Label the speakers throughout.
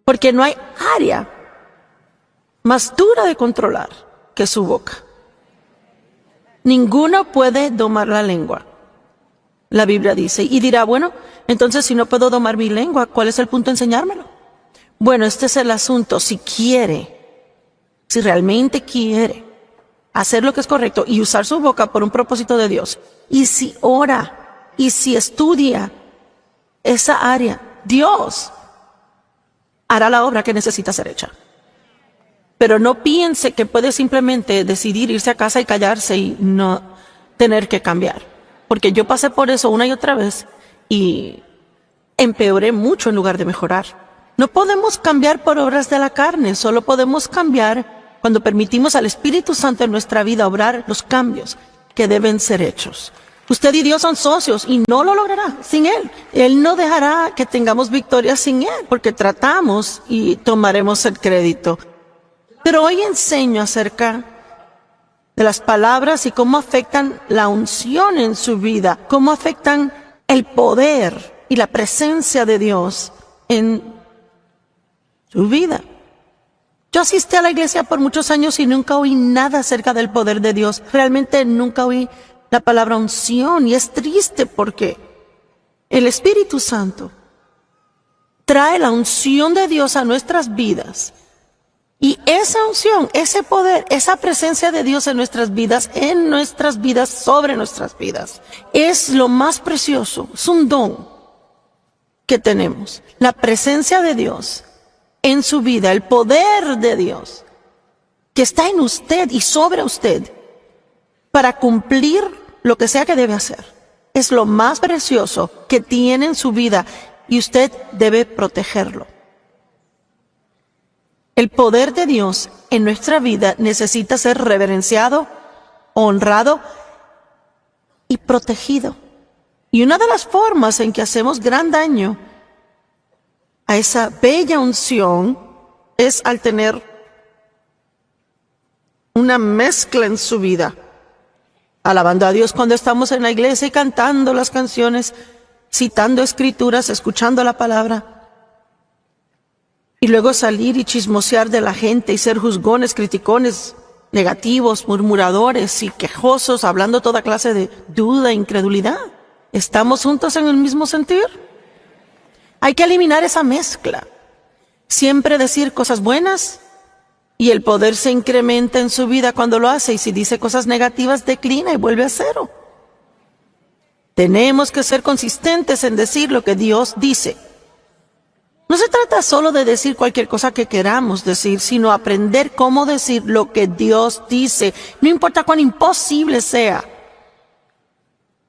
Speaker 1: Porque no hay área más dura de controlar que su boca. Ninguno puede domar la lengua, la Biblia dice. Y dirá, bueno, entonces si no puedo domar mi lengua, ¿cuál es el punto de enseñármelo? Bueno, este es el asunto. Si realmente quiere hacer lo que es correcto y usar su boca por un propósito de Dios, y si ora, y si estudia esa área, Dios hará la obra que necesita ser hecha. Pero no piense que puede simplemente decidir irse a casa y callarse y no tener que cambiar. Porque yo pasé por eso una y otra vez y empeoré mucho en lugar de mejorar. No podemos cambiar por obras de la carne, solo podemos cambiar cuando permitimos al Espíritu Santo en nuestra vida obrar los cambios que deben ser hechos. Usted y Dios son socios y no lo logrará sin Él. Él no dejará que tengamos victoria sin Él, porque tratamos y tomaremos el crédito. Pero hoy enseño acerca de las palabras y cómo afectan la unción en su vida, cómo afectan el poder y la presencia de Dios en su vida. Yo asistí a la iglesia por muchos años y nunca oí nada acerca del poder de Dios. Realmente nunca oí la palabra unción, y es triste porque el Espíritu Santo trae la unción de Dios a nuestras vidas. Y esa unción, ese poder, esa presencia de Dios en nuestras vidas, sobre nuestras vidas, es lo más precioso, es un don que tenemos. La presencia de Dios en su vida, el poder de Dios que está en usted y sobre usted para cumplir lo que sea que debe hacer. Es lo más precioso que tiene en su vida y usted debe protegerlo. El poder de Dios en nuestra vida necesita ser reverenciado, honrado y protegido. Y una de las formas en que hacemos gran daño a esa bella unción es al tener una mezcla en su vida. Alabando a Dios cuando estamos en la iglesia y cantando las canciones, citando escrituras, escuchando la palabra. Y luego salir y chismosear de la gente y ser juzgones, criticones, negativos, murmuradores y quejosos, hablando toda clase de duda e incredulidad. ¿Estamos juntos en el mismo sentir? Hay que eliminar esa mezcla. Siempre decir cosas buenas y el poder se incrementa en su vida cuando lo hace, y si dice cosas negativas declina y vuelve a cero. Tenemos que ser consistentes en decir lo que Dios dice. No se trata solo de decir cualquier cosa que queramos decir, sino aprender cómo decir lo que Dios dice, no importa cuán imposible sea.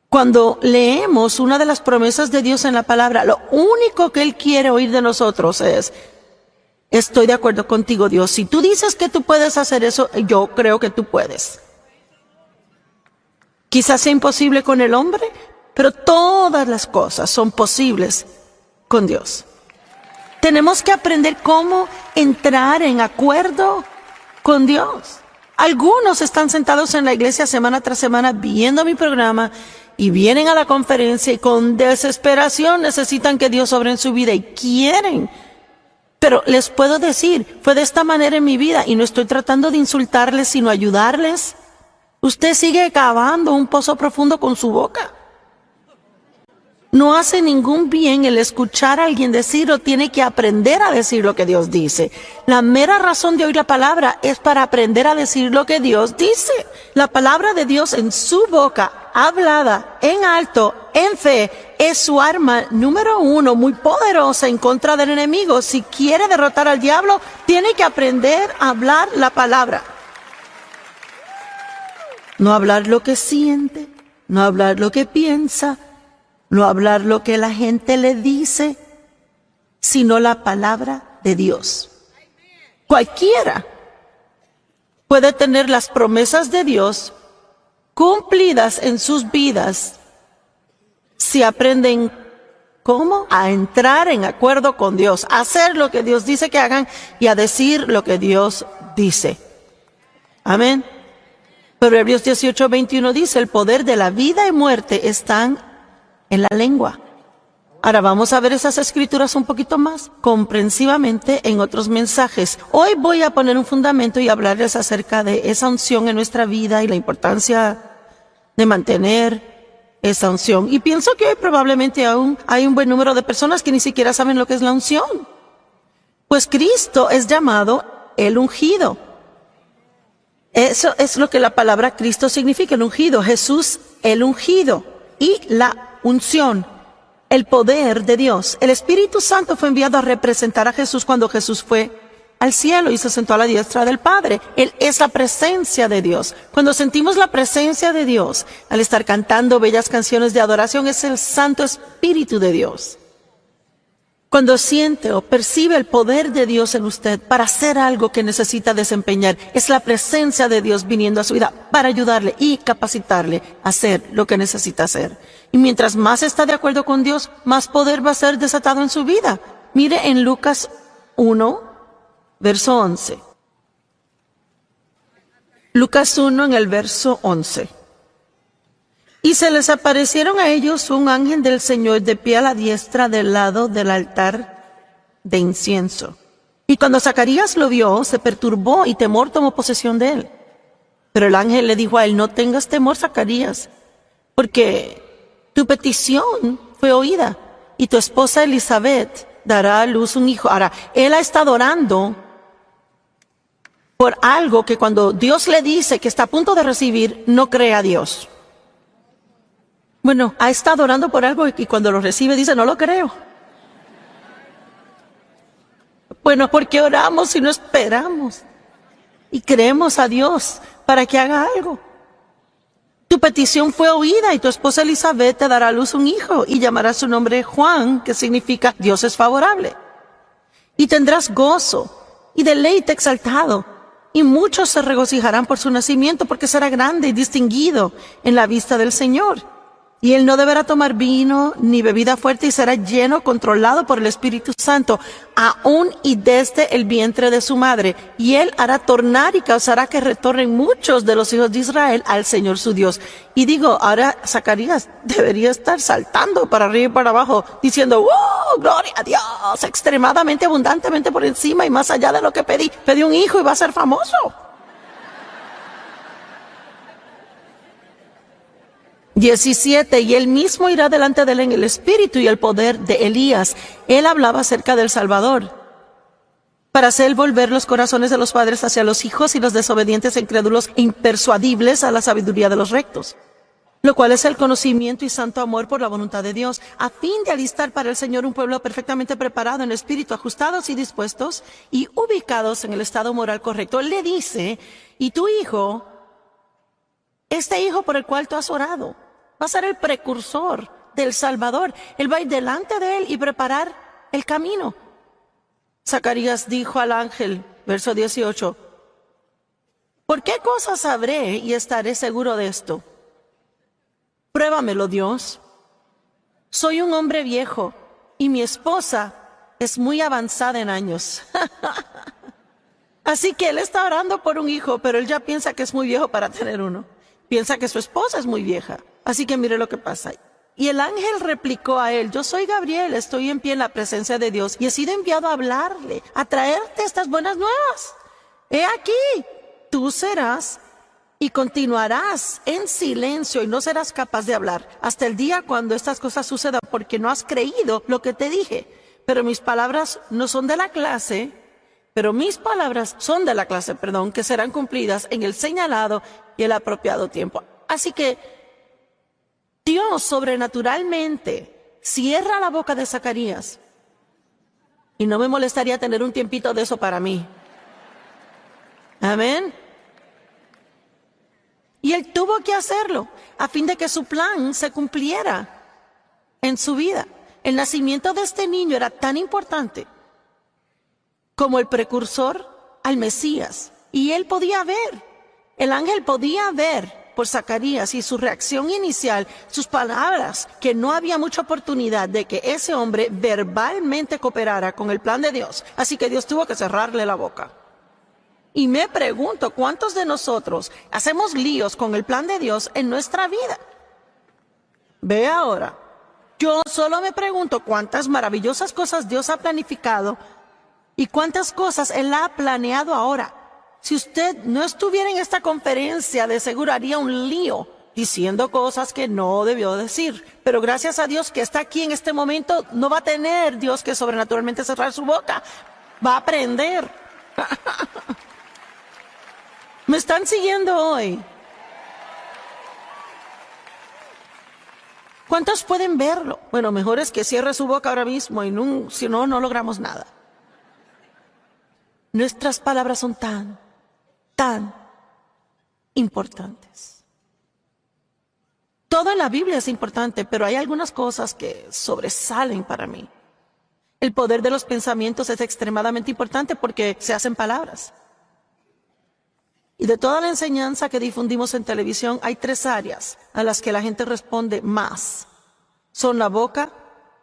Speaker 1: Cuando leemos una de las promesas de Dios en la palabra, lo único que Él quiere oír de nosotros es: estoy de acuerdo contigo, Dios. Si tú dices que tú puedes hacer eso, yo creo que tú puedes. Quizás sea imposible con el hombre, pero todas las cosas son posibles con Dios. Tenemos que aprender cómo entrar en acuerdo con Dios. Algunos están sentados en la iglesia semana tras semana viendo mi programa y vienen a la conferencia y con desesperación necesitan que Dios obre en su vida y quieren. Pero les puedo decir, fue de esta manera en mi vida y no estoy tratando de insultarles, sino ayudarles. Usted sigue cavando un pozo profundo con su boca. No hace ningún bien el escuchar a alguien decir, o tiene que aprender a decir lo que Dios dice. La mera razón de oír la palabra es para aprender a decir lo que Dios dice. La palabra de Dios en su boca, hablada en alto, en fe, es su arma número 1, muy poderosa en contra del enemigo. Si quiere derrotar al diablo, tiene que aprender a hablar la palabra. No hablar lo que siente, no hablar lo que piensa, no hablar lo que la gente le dice, sino la palabra de Dios. Cualquiera puede tener las promesas de Dios cumplidas en sus vidas si aprenden cómo a entrar en acuerdo con Dios, a hacer lo que Dios dice que hagan y a decir lo que Dios dice. Amén. Proverbios 18:21 dice: el poder de la vida y muerte están en la lengua. Ahora vamos a ver esas escrituras un poquito más comprensivamente en otros mensajes. Hoy voy a poner un fundamento y hablarles acerca de esa unción en nuestra vida y la importancia de mantener esa unción. Y pienso que hoy probablemente aún hay un buen número de personas que ni siquiera saben lo que es la unción. Pues Cristo es llamado el ungido. Eso es lo que la palabra Cristo significa, el ungido. Jesús, el ungido. Y la unción, el poder de Dios. El Espíritu Santo fue enviado a representar a Jesús cuando Jesús fue al cielo y se sentó a la diestra del Padre. Él es la presencia de Dios. Cuando sentimos la presencia de Dios, al estar cantando bellas canciones de adoración, es el Santo Espíritu de Dios. Cuando siente o percibe el poder de Dios en usted para hacer algo que necesita desempeñar, es la presencia de Dios viniendo a su vida para ayudarle y capacitarle a hacer lo que necesita hacer. Y mientras más está de acuerdo con Dios, más poder va a ser desatado en su vida. Mire en Lucas 1, verso 11. Lucas 1 en el verso 11. Y se les aparecieron a ellos un ángel del Señor de pie a la diestra del lado del altar de incienso. Y cuando Zacarías lo vio, se perturbó y temor tomó posesión de él. Pero el ángel le dijo a él: no tengas temor, Zacarías, porque tu petición fue oída y tu esposa Elizabeth dará a luz un hijo. Ahora, él ha estado orando por algo que cuando Dios le dice que está a punto de recibir, no cree a Dios. Bueno, ha estado orando por algo y cuando lo recibe dice: no lo creo. Bueno, ¿por qué oramos si no esperamos? Y creemos a Dios para que haga algo. Tu petición fue oída y tu esposa Elizabeth te dará a luz un hijo y llamará su nombre Juan, que significa Dios es favorable. Y tendrás gozo y deleite exaltado, y muchos se regocijarán por su nacimiento, porque será grande y distinguido en la vista del Señor. Y él no deberá tomar vino ni bebida fuerte y será lleno, controlado por el Espíritu Santo, aún y desde el vientre de su madre. Y él hará tornar y causará que retornen muchos de los hijos de Israel al Señor su Dios. Y digo, ahora Zacarías debería estar saltando para arriba y para abajo, diciendo: ¡oh, gloria a Dios! Extremadamente, abundantemente por encima y más allá de lo que pedí. Pedí un hijo y va a ser famoso. 17, y él mismo irá delante de él en el espíritu y el poder de Elías. Él hablaba acerca del Salvador, para hacer volver los corazones de los padres hacia los hijos y los desobedientes e incrédulos e impersuadibles a la sabiduría de los rectos, lo cual es el conocimiento y santo amor por la voluntad de Dios, a fin de alistar para el Señor un pueblo perfectamente preparado en espíritu, ajustados y dispuestos y ubicados en el estado moral correcto. Él le dice: y tu hijo, este hijo por el cual tú has orado, va a ser el precursor del Salvador. Él va a ir delante de él y preparar el camino. Zacarías dijo al ángel, verso 18: ¿por qué cosas sabré y estaré seguro de esto? Pruébamelo, Dios. Soy un hombre viejo y mi esposa es muy avanzada en años. Así que él está orando por un hijo, pero él ya piensa que es muy viejo para tener uno. Piensa que su esposa es muy vieja. Así que mire lo que pasa. Y el ángel replicó a él: yo soy Gabriel, estoy en pie en la presencia de Dios y he sido enviado a hablarle, a traerte estas buenas nuevas. He aquí, tú serás y continuarás en silencio y no serás capaz de hablar hasta el día cuando estas cosas sucedan, porque no has creído lo que te dije. Pero mis palabras no son de la clase, que serán cumplidas en el señalado y el apropiado tiempo. Así que Dios sobrenaturalmente cierra la boca de Zacarías. Y no me molestaría tener un tiempito de eso para mí. Amén. Y él tuvo que hacerlo a fin de que su plan se cumpliera en su vida. El nacimiento de este niño era tan importante como el precursor al Mesías. Y él podía ver, el ángel podía ver por Zacarías y su reacción inicial, sus palabras, que no había mucha oportunidad de que ese hombre verbalmente cooperara con el plan de Dios. Así que Dios tuvo que cerrarle la boca. Y me pregunto, ¿cuántos de nosotros hacemos líos con el plan de Dios en nuestra vida? Ve ahora, Yo solo me pregunto cuántas maravillosas cosas Dios ha planificado y cuántas cosas Él ha planeado ahora. Si usted no estuviera en esta conferencia, de seguro haría un lío diciendo cosas que no debió decir. Pero gracias a Dios que está aquí en este momento, no va a tener Dios que sobrenaturalmente cerrar su boca. Va a aprender. ¿Me están siguiendo hoy? ¿Cuántos pueden verlo? Bueno, mejor es que cierre su boca ahora mismo y si no, no logramos nada. Nuestras palabras son tan importantes. Todo en la Biblia es importante, pero hay algunas cosas que sobresalen para mí. El poder de los pensamientos es extremadamente importante porque se hacen palabras. Y de toda la enseñanza que difundimos en televisión, hay 3 áreas a las que la gente responde más. Son la boca,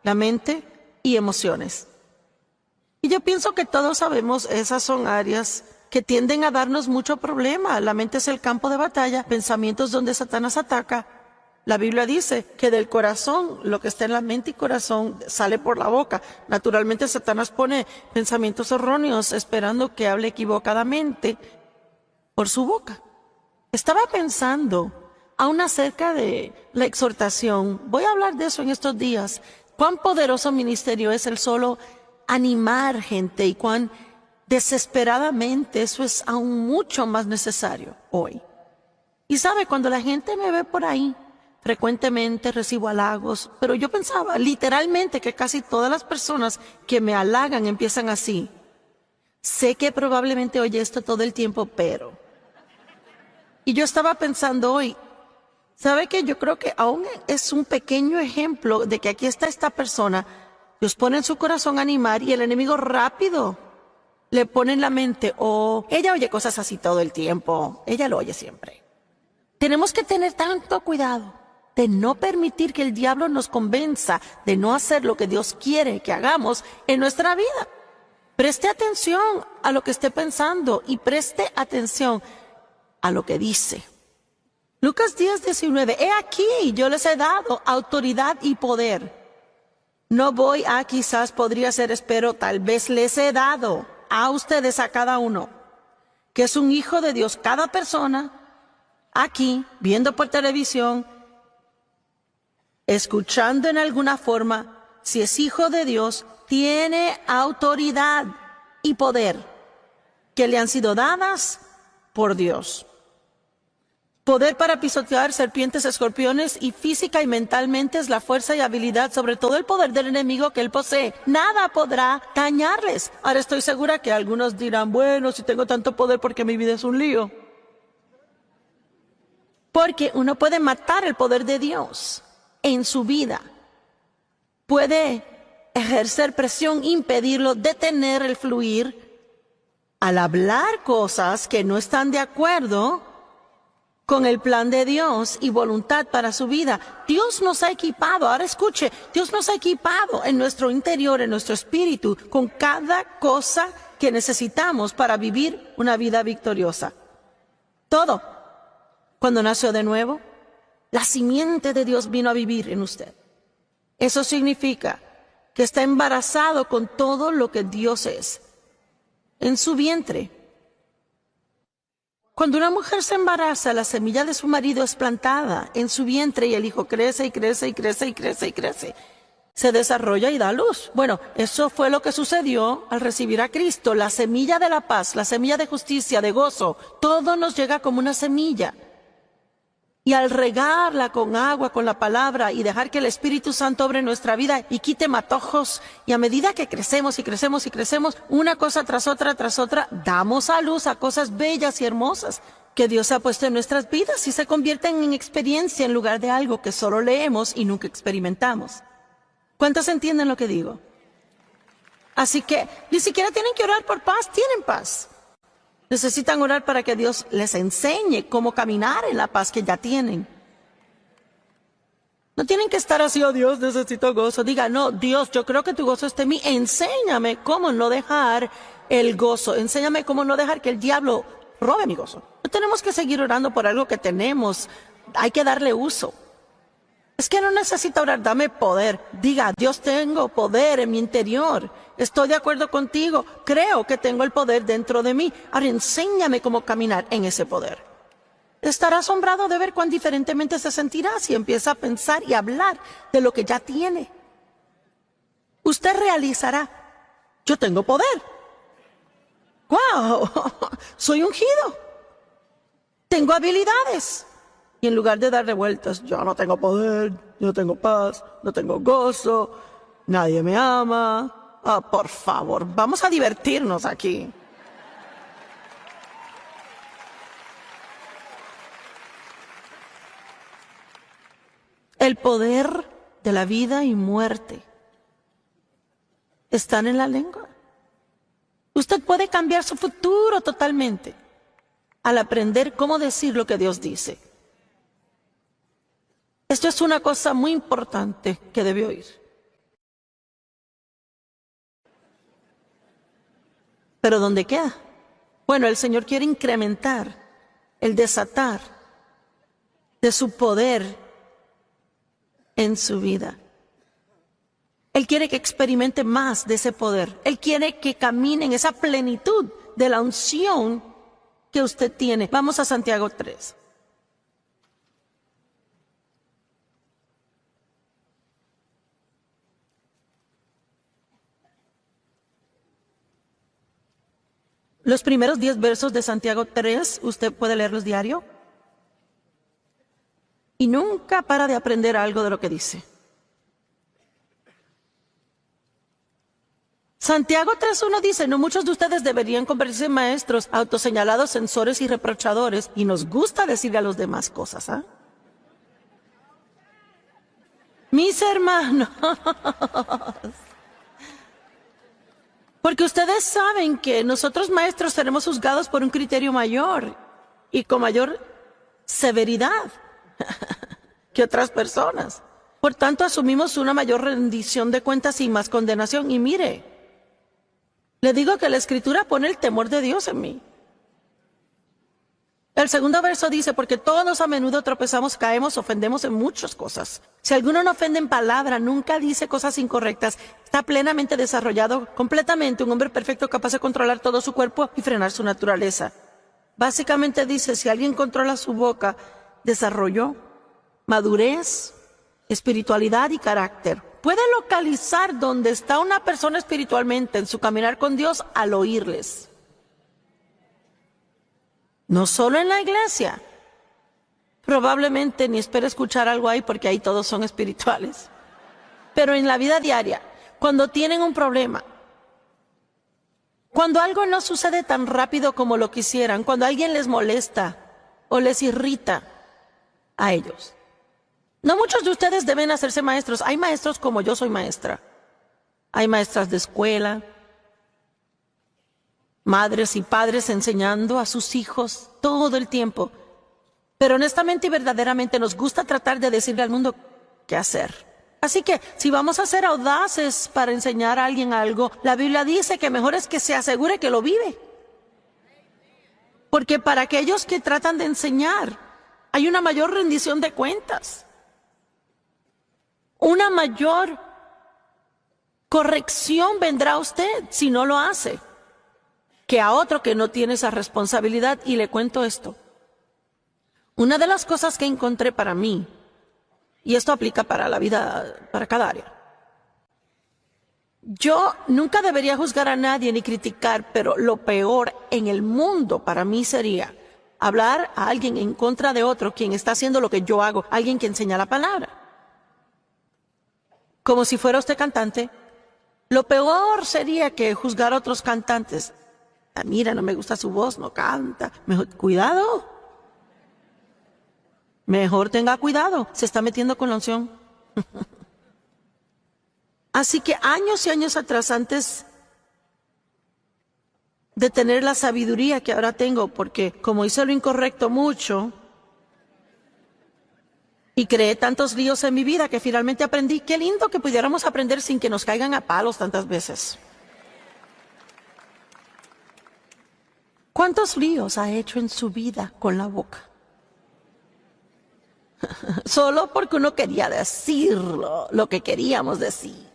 Speaker 1: la mente y emociones. Y yo pienso que todos sabemos, esas son áreas que tienden a darnos mucho problema. La mente es el campo de batalla, pensamientos donde Satanás ataca. La Biblia dice que del corazón, lo que está en la mente y corazón, sale por la boca. Naturalmente Satanás pone pensamientos erróneos esperando que hable equivocadamente por su boca. Estaba pensando aún acerca de la exhortación. Voy a hablar de eso en estos días. Cuán poderoso ministerio es el solo animar gente y cuán desesperadamente eso es aún mucho más necesario hoy. Y sabe, cuando la gente me ve por ahí, frecuentemente recibo halagos, pero yo pensaba literalmente que casi todas las personas que me halagan empiezan así. Sé que probablemente oye esto todo el tiempo, pero... Y yo estaba pensando hoy, ¿sabe qué? Yo creo que aún es un pequeño ejemplo de que aquí está esta persona, Dios pone en su corazón animar y el enemigo rápido le pone en la mente, ella oye cosas así todo el tiempo, ella lo oye siempre. Tenemos que tener tanto cuidado de no permitir que el diablo nos convenza de no hacer lo que Dios quiere que hagamos en nuestra vida. Preste atención a lo que esté pensando y preste atención a lo que dice. Lucas 10:19, he aquí, yo les he dado autoridad y poder. No voy a quizás, podría ser, espero, tal vez les he dado a ustedes, a cada uno, que es un hijo de Dios, cada persona, aquí, viendo por televisión, escuchando en alguna forma, si es hijo de Dios, tiene autoridad y poder que le han sido dadas por Dios. Poder para pisotear serpientes, escorpiones y física y mentalmente es la fuerza y habilidad, sobre todo el poder del enemigo que él posee. Nada podrá dañarles. Ahora estoy segura que algunos dirán, bueno, si tengo tanto poder porque mi vida es un lío. Porque uno puede matar el poder de Dios en su vida. Puede ejercer presión, impedirlo, detener el fluir al hablar cosas que no están de acuerdo con el plan de Dios y voluntad para su vida. Dios nos ha equipado, ahora escuche, Dios nos ha equipado en nuestro interior, en nuestro espíritu, con cada cosa que necesitamos para vivir una vida victoriosa. Todo. Cuando nació de nuevo, la simiente de Dios vino a vivir en usted. Eso significa que está embarazado con todo lo que Dios es. En su vientre. Cuando una mujer se embaraza, la semilla de su marido es plantada en su vientre y el hijo crece y crece y crece y crece y crece. Se desarrolla y da luz. Bueno, eso fue lo que sucedió al recibir a Cristo. La semilla de la paz, la semilla de justicia, de gozo, todo nos llega como una semilla. Y al regarla con agua, con la palabra y dejar que el Espíritu Santo obre en nuestra vida y quite matojos, y a medida que crecemos y crecemos y crecemos, una cosa tras otra, damos a luz a cosas bellas y hermosas que Dios ha puesto en nuestras vidas y se convierten en experiencia en lugar de algo que solo leemos y nunca experimentamos. ¿Cuántos entienden lo que digo? Así que ni siquiera tienen que orar por paz, tienen paz. Necesitan orar para que Dios les enseñe cómo caminar en la paz que ya tienen. No tienen que estar así, oh Dios, necesito gozo. Diga, no, Dios, yo creo que tu gozo esté en mí. Enséñame cómo no dejar el gozo. Enséñame cómo no dejar que el diablo robe mi gozo. No tenemos que seguir orando por algo que tenemos. Hay que darle uso. Es que no necesita orar, dame poder. Diga, Dios, tengo poder en mi interior. Estoy de acuerdo contigo. Creo que tengo el poder dentro de mí. Ahora enséñame cómo caminar en ese poder. Estará asombrado de ver cuán diferentemente se sentirá si empieza a pensar y hablar de lo que ya tiene. Usted realizará, yo tengo poder. ¡Wow! Soy ungido. Tengo habilidades. Y en lugar de darle vueltas, yo no tengo poder, yo no tengo paz, no tengo gozo, nadie me ama. Ah, por favor, vamos a divertirnos aquí. El poder de la vida y muerte están en la lengua. Usted puede cambiar su futuro totalmente al aprender cómo decir lo que Dios dice. Esto es una cosa muy importante que debe oír. ¿Pero dónde queda? Bueno, el Señor quiere incrementar el desatar de su poder en su vida. Él quiere que experimente más de ese poder. Él quiere que camine en esa plenitud de la unción que usted tiene. Vamos a Santiago 3. Los primeros 10 versos de Santiago 3, usted puede leerlos diario. Y nunca para de aprender algo de lo que dice. Santiago 3.1 dice, no muchos de ustedes deberían convertirse en maestros, autoseñalados, censores y reprochadores, y nos gusta decirle a los demás cosas, ¿ah? Mis hermanos, porque ustedes saben que nosotros maestros seremos juzgados por un criterio mayor y con mayor severidad que otras personas. Por tanto, asumimos una mayor rendición de cuentas y más condenación. Y mire, le digo que la Escritura pone el temor de Dios en mí. El segundo verso dice, porque todos a menudo tropezamos, caemos, ofendemos en muchas cosas. Si alguno no ofende en palabra, nunca dice cosas incorrectas, está plenamente desarrollado, completamente un hombre perfecto capaz de controlar todo su cuerpo y frenar su naturaleza. Básicamente dice, si alguien controla su boca, desarrolló madurez, espiritualidad y carácter. Puede localizar dónde está una persona espiritualmente en su caminar con Dios al oírles. No solo en la iglesia. Probablemente ni espere escuchar algo ahí porque ahí todos son espirituales. Pero en la vida diaria, cuando tienen un problema, cuando algo no sucede tan rápido como lo quisieran, cuando alguien les molesta o les irrita a ellos. No muchos de ustedes deben hacerse maestros. Hay maestros como yo soy maestra. Hay maestras de escuela, madres y padres enseñando a sus hijos todo el tiempo. Pero honestamente y verdaderamente nos gusta tratar de decirle al mundo qué hacer. Así que si vamos a ser audaces para enseñar a alguien algo, la Biblia dice que mejor es que se asegure que lo vive. Porque para aquellos que tratan de enseñar, hay una mayor rendición de cuentas. Una mayor corrección vendrá a usted si no lo hace, que a otro que no tiene esa responsabilidad. Y le cuento esto. Una de las cosas que encontré para mí, y esto aplica para la vida, para cada área. Yo nunca debería juzgar a nadie ni criticar, pero lo peor en el mundo para mí sería hablar a alguien en contra de otro, quien está haciendo lo que yo hago, alguien que enseña la palabra. Como si fuera usted cantante. Lo peor sería que juzgar a otros cantantes. Ah, mira, no me gusta su voz, no canta. Mejor, cuidado. Mejor tenga cuidado, se está metiendo con la unción. Así que años y años atrás, antes de tener la sabiduría que ahora tengo, porque como hice lo incorrecto mucho, y creé tantos líos en mi vida que finalmente aprendí, qué lindo que pudiéramos aprender sin que nos caigan a palos tantas veces. ¿Cuántos líos ha hecho en su vida con la boca? Solo porque uno quería decirlo, lo que queríamos decir.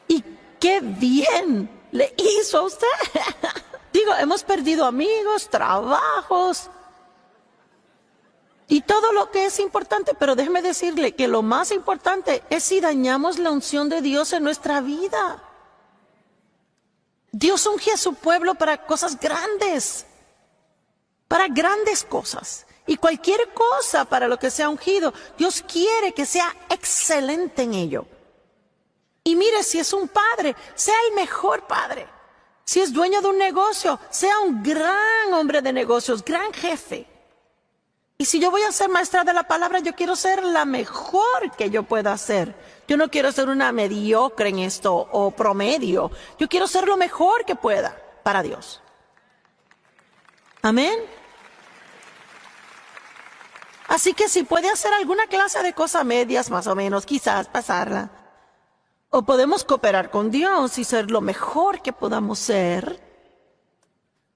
Speaker 1: Y qué bien le hizo a usted. Digo, hemos perdido amigos, trabajos y todo lo que es importante, pero déjeme decirle que lo más importante es si dañamos la unción de Dios en nuestra vida. Dios unge a su pueblo para cosas grandes, para grandes cosas. Y cualquier cosa para lo que sea ungido, Dios quiere que sea excelente en ello. Y mire, si es un padre, sea el mejor padre. Si es dueño de un negocio, sea un gran hombre de negocios, gran jefe. Y si yo voy a ser maestra de la palabra, yo quiero ser la mejor que yo pueda ser. Yo no quiero ser una mediocre en esto o promedio. Yo quiero ser lo mejor que pueda para Dios. Amén. Así que si puede hacer alguna clase de cosas medias, más o menos, quizás pasarla. O podemos cooperar con Dios y ser lo mejor que podamos ser.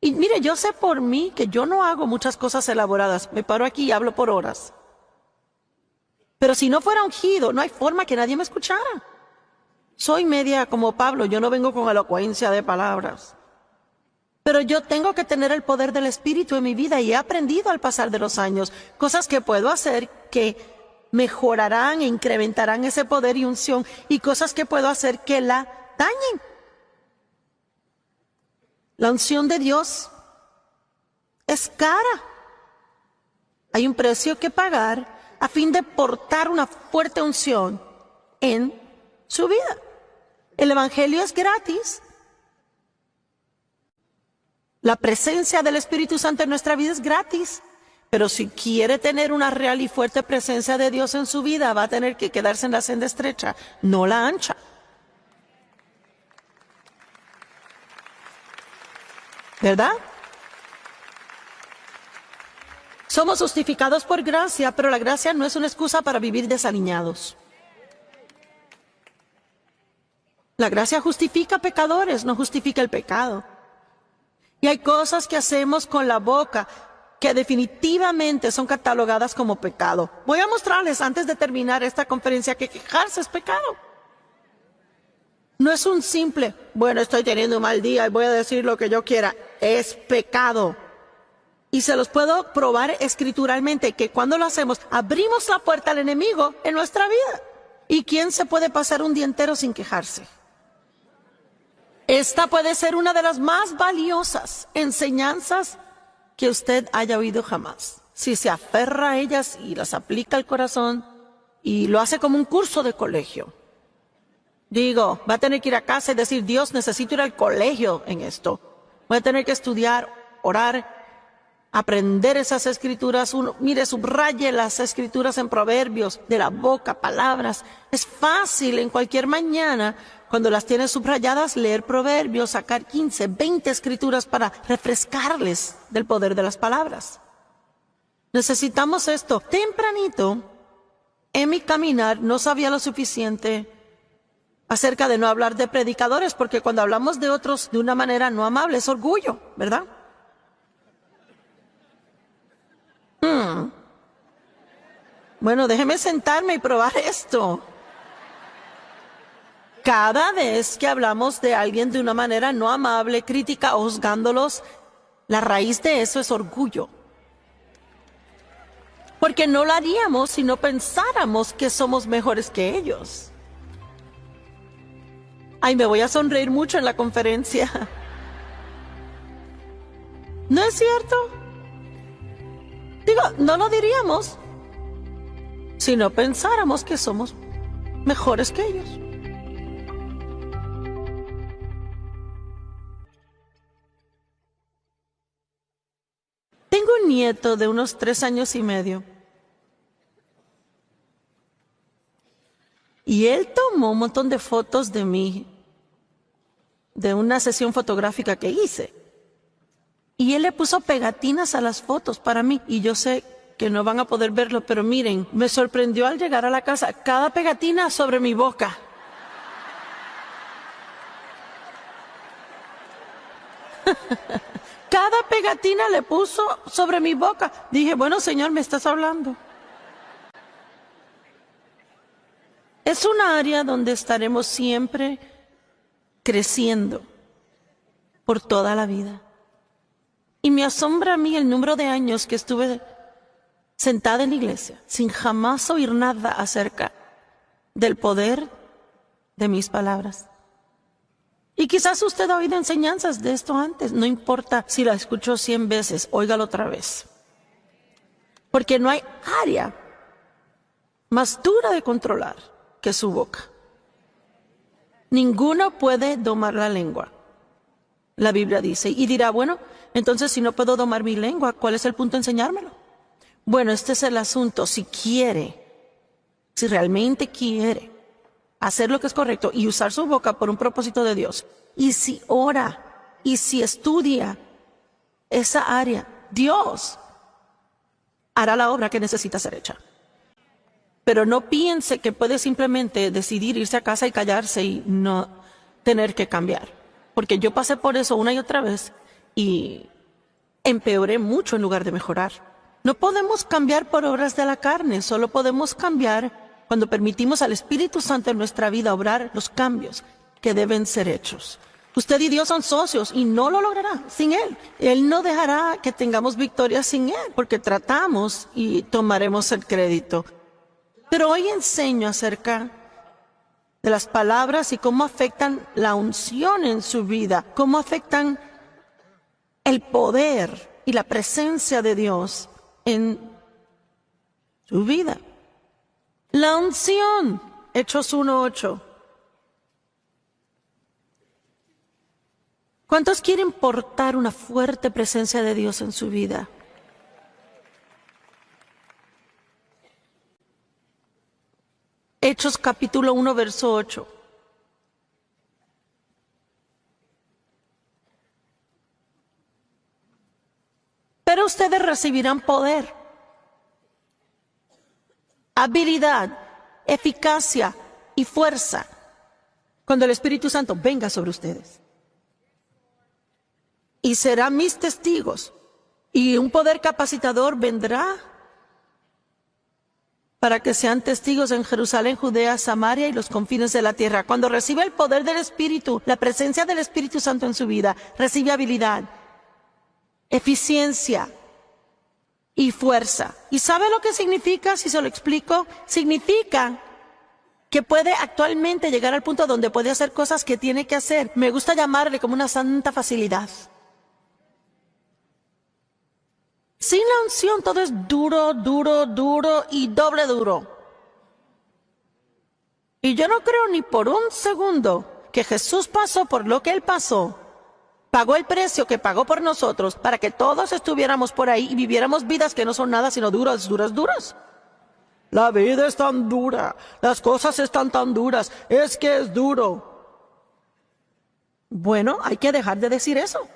Speaker 1: Y mire, yo sé por mí que yo no hago muchas cosas elaboradas. Me paro aquí y hablo por horas. Pero si no fuera ungido, no hay forma que nadie me escuchara. Soy media como Pablo, yo no vengo con elocuencia de palabras. Pero yo tengo que tener el poder del Espíritu en mi vida y he aprendido al pasar de los años cosas que puedo hacer que mejorarán e incrementarán ese poder y unción, y cosas que puedo hacer que la dañen. La unción de Dios es cara. Hay un precio que pagar a fin de portar una fuerte unción en su vida. El Evangelio es gratis. La presencia del Espíritu Santo en nuestra vida es gratis. Pero si quiere tener una real y fuerte presencia de Dios en su vida, va a tener que quedarse en la senda estrecha, no la ancha. ¿Verdad? Somos justificados por gracia, pero la gracia no es una excusa para vivir desaliñados. La gracia justifica pecadores, no justifica el pecado. Y hay cosas que hacemos con la boca que definitivamente son catalogadas como pecado. Voy a mostrarles antes de terminar esta conferencia que quejarse es pecado. No es un simple, bueno, estoy teniendo un mal día y voy a decir lo que yo quiera. Es pecado. Y se los puedo probar escrituralmente que cuando lo hacemos, abrimos la puerta al enemigo en nuestra vida. ¿Y quién se puede pasar un día entero sin quejarse? Esta puede ser una de las más valiosas enseñanzas que usted haya oído jamás. Si se aferra a ellas y las aplica al corazón y lo hace como un curso de colegio. Digo, va a tener que ir a casa y decir, Dios, necesito ir al colegio en esto. Voy a tener que estudiar, orar, aprender esas escrituras. Mire, subraye las escrituras en Proverbios, de la boca, palabras. Es fácil en cualquier mañana, cuando las tienes subrayadas, leer Proverbios, sacar 15, 20 escrituras para refrescarles del poder de las palabras. Necesitamos esto. Tempranito, en mi caminar, no sabía lo suficiente acerca de no hablar de predicadores, porque cuando hablamos de otros de una manera no amable es orgullo, ¿verdad? Bueno, déjeme sentarme y probar esto. Cada vez que hablamos de alguien de una manera no amable, crítica o juzgándolos, la raíz de eso es orgullo. Porque no lo haríamos si no pensáramos que somos mejores que ellos. Ay, me voy a sonreír mucho en la conferencia. ¿No es cierto? Digo, no lo diríamos si no pensáramos que somos mejores que ellos. Tengo un nieto de unos 3 años y medio. Y él tomó un montón de fotos de mí, de una sesión fotográfica que hice. Y él le puso pegatinas a las fotos para mí. Y yo sé que no van a poder verlo, pero miren, me sorprendió al llegar a la casa, cada pegatina sobre mi boca. Cada pegatina pegatina le puso sobre mi boca. Dije, bueno, Señor, me estás hablando. Es un área donde estaremos siempre creciendo por toda la vida. Y me asombra a mí el número de años que estuve sentada en la iglesia sin jamás oír nada acerca del poder de mis palabras. Y quizás usted ha oído enseñanzas de esto antes, no importa si la escuchó 100 veces, óigalo otra vez. Porque no hay área más dura de controlar que su boca. Ninguno puede domar la lengua, la Biblia dice. Y dirá, bueno, entonces si no puedo domar mi lengua, ¿cuál es el punto de enseñármelo? Bueno, este es el asunto. Si realmente quiere hacer lo que es correcto y usar su boca por un propósito de Dios, y si ora y si estudia esa área, Dios hará la obra que necesita ser hecha. Pero no piense que puede simplemente decidir irse a casa y callarse y no tener que cambiar. Porque yo pasé por eso una y otra vez y empeoré mucho en lugar de mejorar. No podemos cambiar por obras de la carne, solo podemos cambiar cuando permitimos al Espíritu Santo en nuestra vida obrar los cambios que deben ser hechos. Usted y Dios son socios y no lo logrará sin Él. Él no dejará que tengamos victoria sin Él, porque tratamos y tomaremos el crédito. Pero hoy enseño acerca de las palabras y cómo afectan la unción en su vida, cómo afectan el poder y la presencia de Dios en su vida. La unción, Hechos 1:8. ¿Cuántos quieren portar una fuerte presencia de Dios en su vida? Hechos capítulo 1, verso 8. Pero ustedes recibirán poder, habilidad, eficacia y fuerza cuando el Espíritu Santo venga sobre ustedes. Y serán mis testigos. Y un poder capacitador vendrá para que sean testigos en Jerusalén, Judea, Samaria y los confines de la tierra. Cuando recibe el poder del Espíritu, la presencia del Espíritu Santo en su vida, recibe habilidad, eficiencia y fuerza. ¿Y sabe lo que significa? Si se lo explico, significa que puede actualmente llegar al punto donde puede hacer cosas que tiene que hacer. Me gusta llamarle como una santa facilidad. Sin la unción todo es duro, duro, duro y doble duro. Y yo no creo ni por un segundo que Jesús pasó por lo que Él pasó, pagó el precio que pagó por nosotros para que todos estuviéramos por ahí y viviéramos vidas que no son nada sino duras, duras, duras. La vida es tan dura, las cosas están tan duras, es que es duro. Bueno, hay que dejar de decir eso.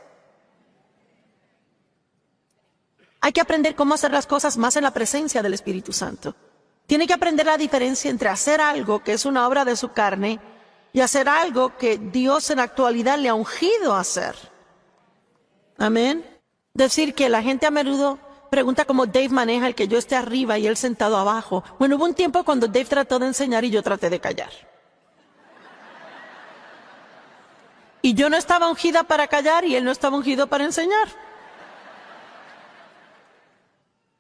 Speaker 1: Hay que aprender cómo hacer las cosas más en la presencia del Espíritu Santo. Tiene que aprender la diferencia entre hacer algo que es una obra de su carne y hacer algo que Dios en la actualidad le ha ungido a hacer. Amén. Decir que la gente a menudo pregunta cómo Dave maneja el que yo esté arriba y él sentado abajo. Bueno, hubo un tiempo cuando Dave trató de enseñar y yo traté de callar. Y yo no estaba ungida para callar y él no estaba ungido para enseñar.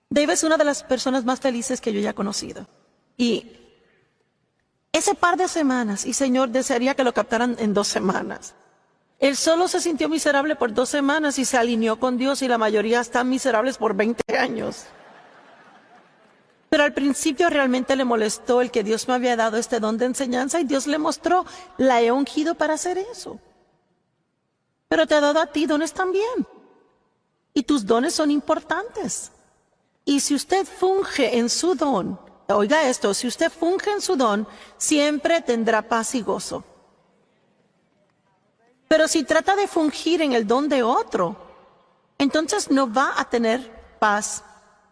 Speaker 1: Dave es una de las personas más felices que yo haya conocido. Y ese par de semanas, y Señor, desearía que lo captaran en 2 semanas. Él solo se sintió miserable por 2 semanas y se alineó con Dios, y la mayoría están miserables por 20 años. Pero al principio realmente le molestó el que Dios me había dado este don de enseñanza y Dios le mostró, la he ungido para hacer eso. Pero te ha dado a ti dones también. Y tus dones son importantes. Y si usted funge en su don, oiga esto, si usted funge en su don, siempre tendrá paz y gozo. Pero si trata de fungir en el don de otro, entonces no va a tener paz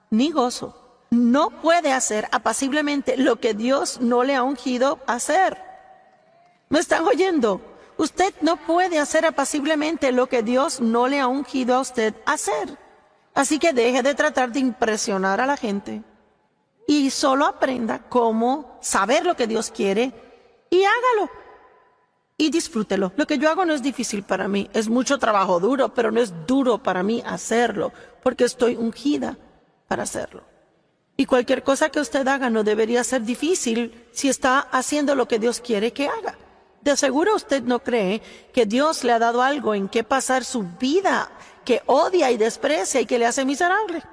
Speaker 1: ni gozo. No puede hacer apaciblemente lo que Dios no le ha ungido hacer. ¿Me están oyendo? Usted no puede hacer apaciblemente lo que Dios no le ha ungido a usted a hacer. Así que deje de tratar de impresionar a la gente y solo aprenda cómo saber lo que Dios quiere y hágalo. Y disfrútelo. Lo que yo hago no es difícil para mí, es mucho trabajo duro, pero no es duro para mí hacerlo, porque estoy ungida para hacerlo. Y cualquier cosa que usted haga no debería ser difícil si está haciendo lo que Dios quiere que haga. De seguro usted no cree que Dios le ha dado algo en que pasar su vida que odia y desprecia y que le hace miserable.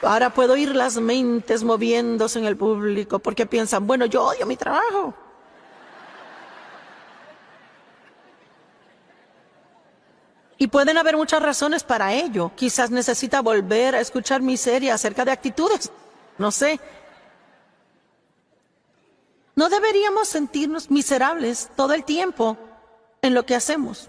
Speaker 1: Ahora puedo oír las mentes moviéndose en el público porque piensan, bueno, yo odio mi trabajo. Y pueden haber muchas razones para ello. Quizás necesita volver a escuchar mi serie acerca de actitudes. No sé. No deberíamos sentirnos miserables todo el tiempo en lo que hacemos.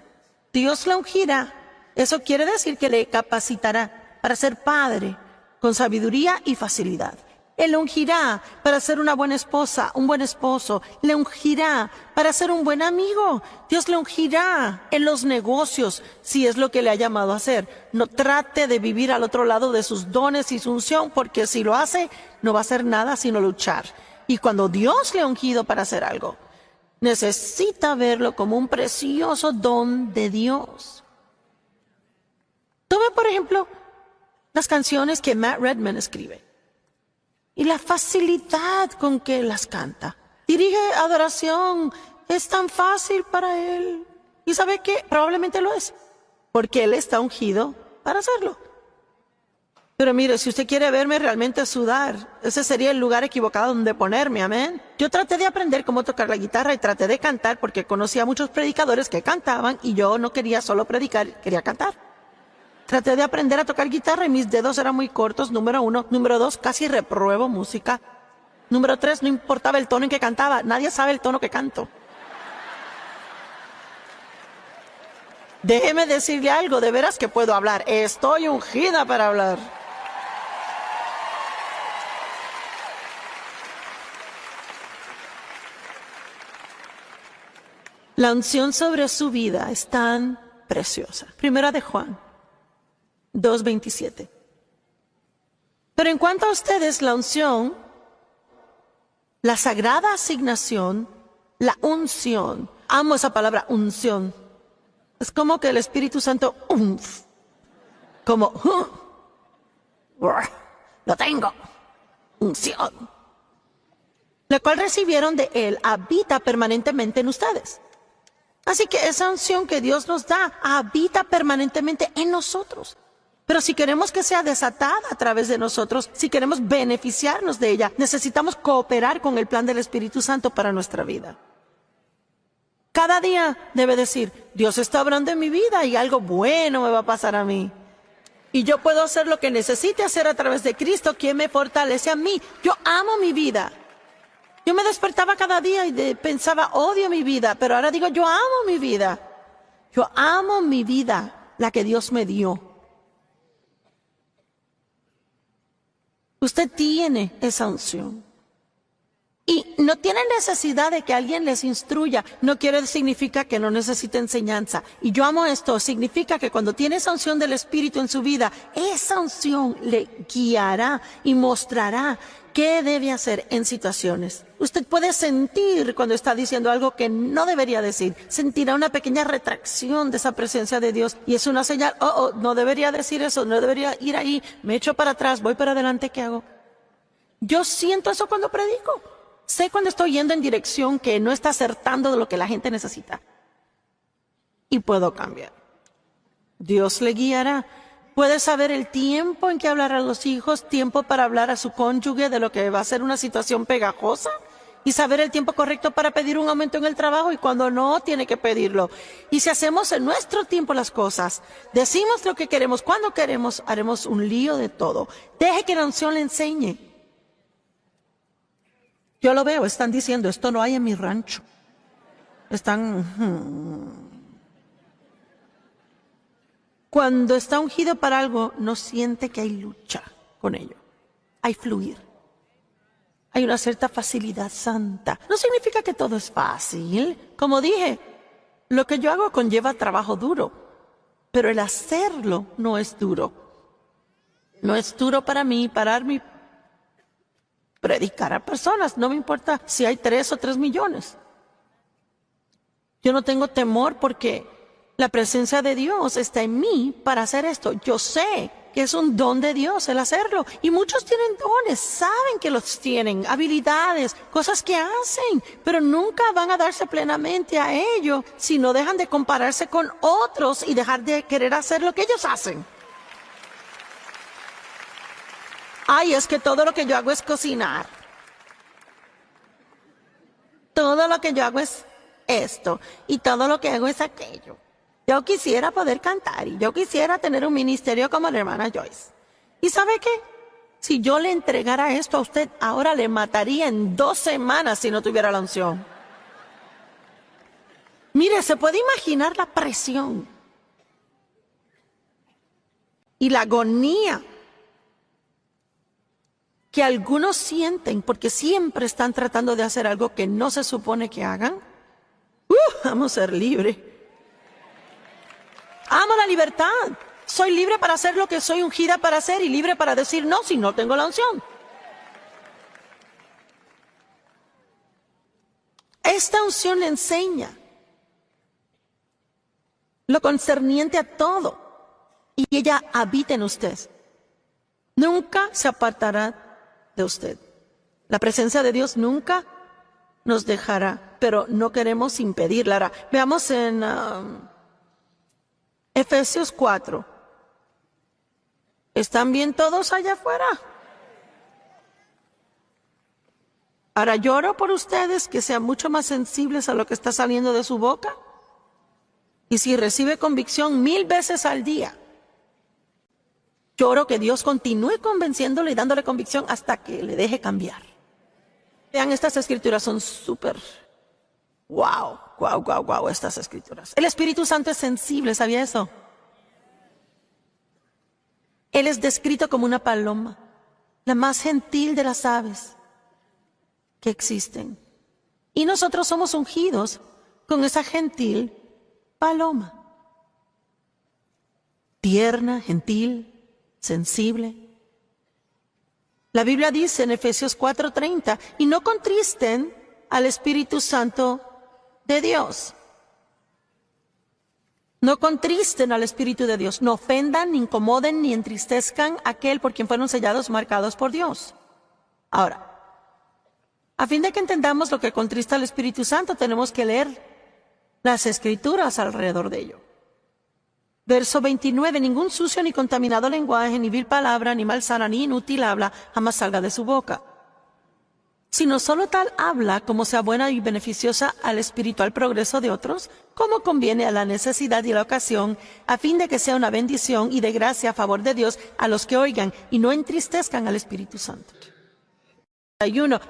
Speaker 1: Dios la ungirá. Eso quiere decir que le capacitará para ser padre con sabiduría y facilidad. Él ungirá para ser una buena esposa, un buen esposo. Le ungirá para ser un buen amigo. Dios le ungirá en los negocios, si es lo que le ha llamado a hacer. No trate de vivir al otro lado de sus dones y su unción, porque si lo hace, no va a hacer nada sino luchar. Y cuando Dios le ha ungido para hacer algo, necesita verlo como un precioso don de Dios. Tome, por ejemplo, las canciones que Matt Redman escribe y la facilidad con que las canta. Dirige adoración, es tan fácil para él. ¿Y sabe qué? Probablemente lo es, porque él está ungido para hacerlo. Pero mire, si usted quiere verme realmente sudar, ese sería el lugar equivocado donde ponerme, amén. Yo traté de aprender cómo tocar la guitarra y traté de cantar porque conocía a muchos predicadores que cantaban y yo no quería solo predicar, quería cantar. Traté de aprender a tocar guitarra y mis dedos eran muy cortos, número 1. Número 2, casi repruebo música. Número 3, no importaba el tono en que cantaba. Nadie sabe el tono que canto. Déjeme decirle algo, de veras que puedo hablar. Estoy ungida para hablar. La unción sobre su vida es tan preciosa. Primera de Juan 2:27. Pero en cuanto a ustedes, la unción, la sagrada asignación, la unción. Amo esa palabra, unción. Es como que el Espíritu Santo, como, lo tengo, unción. La cual recibieron de Él, habita permanentemente en ustedes. Así que esa unción que Dios nos da, habita permanentemente en nosotros. Pero si queremos que sea desatada a través de nosotros, si queremos beneficiarnos de ella, necesitamos cooperar con el plan del Espíritu Santo para nuestra vida. Cada día debe decir, Dios está obrando en mi vida y algo bueno me va a pasar a mí. Y yo puedo hacer lo que necesite hacer a través de Cristo, quien me fortalece a mí. Yo amo mi vida. Yo me despertaba cada día y pensaba, odio mi vida, pero ahora digo, yo amo mi vida. Yo amo mi vida, la que Dios me dio. Usted tiene esa unción. Y no tiene necesidad de que alguien les instruya. No significa que no necesite enseñanza. Y yo amo esto. Significa que cuando tiene esa unción del Espíritu en su vida, esa unción le guiará y mostrará qué debe hacer en situaciones. Usted puede sentir cuando está diciendo algo que no debería decir. Sentirá una pequeña retracción de esa presencia de Dios. Y es una señal, no debería decir eso, no debería ir ahí. Me echo para atrás, voy para adelante, ¿qué hago? Yo siento eso cuando predico. Sé cuando estoy yendo en dirección que no está acertando de lo que la gente necesita. Y puedo cambiar. Dios le guiará. Puede saber el tiempo en que hablar a los hijos, tiempo para hablar a su cónyuge de lo que va a ser una situación pegajosa. Y saber el tiempo correcto para pedir un aumento en el trabajo y cuando no, tiene que pedirlo. Y si hacemos en nuestro tiempo las cosas, decimos lo que queremos, cuando queremos, haremos un lío de todo. Deje que la unción le enseñe. Yo lo veo, están diciendo, esto no hay en mi rancho. Cuando está ungido para algo, no siente que hay lucha con ello. Hay fluir. Hay una cierta facilidad santa. No significa que todo es fácil. Como dije, lo que yo hago conlleva trabajo duro, pero el hacerlo no es duro. No es duro para mí pararme y predicar a personas. No me importa si hay 3 o 3 millones. Yo no tengo temor porque la presencia de Dios está en mí para hacer esto. Yo sé que es un don de Dios el hacerlo. Y muchos tienen dones, saben que los tienen, habilidades, cosas que hacen, pero nunca van a darse plenamente a ello si no dejan de compararse con otros y dejar de querer hacer lo que ellos hacen. Ay, es que todo lo que yo hago es cocinar. Todo lo que yo hago es esto y todo lo que hago es aquello. Yo quisiera poder cantar y yo quisiera tener un ministerio como la hermana Joyce. ¿Y sabe qué? Si yo le entregara esto a usted, ahora le mataría en 2 semanas si no tuviera la unción. Mire, se puede imaginar la presión y la agonía que algunos sienten porque siempre están tratando de hacer algo que no se supone que hagan. Vamos a ser libres. Amo la libertad. Soy libre para hacer lo que soy ungida para hacer y libre para decir no si no tengo la unción. Esta unción le enseña lo concerniente a todo y ella habita en usted. Nunca se apartará de usted. La presencia de Dios nunca nos dejará, pero no queremos impedirla. Ahora, veamos en Efesios 4. ¿Están bien todos allá afuera? Ahora lloro por ustedes que sean mucho más sensibles a lo que está saliendo de su boca. Y si recibe convicción 1000 veces al día, lloro que Dios continúe convenciéndole y dándole convicción hasta que le deje cambiar. Vean, estas escrituras son súper wow, estas escrituras. El Espíritu Santo es sensible, ¿sabía eso? Él es descrito como una paloma, la más gentil de las aves que existen. Y nosotros somos ungidos con esa gentil paloma. Tierna, gentil, sensible. La Biblia dice en Efesios 4:30, y no contristen al Espíritu Santo de Dios. No contristen al Espíritu de Dios. No ofendan, ni incomoden, ni entristezcan a aquel por quien fueron sellados, marcados por Dios. Ahora, a fin de que entendamos lo que contrista al Espíritu Santo, tenemos que leer las Escrituras alrededor de ello. Verso 29, ningún sucio ni contaminado lenguaje, ni vil palabra, ni malsana, ni inútil habla, jamás salga de su boca. Sino solo tal habla como sea buena y beneficiosa al espiritual progreso de otros, como conviene a la necesidad y la ocasión, a fin de que sea una bendición y de gracia a favor de Dios a los que oigan, y no entristezcan al Espíritu Santo.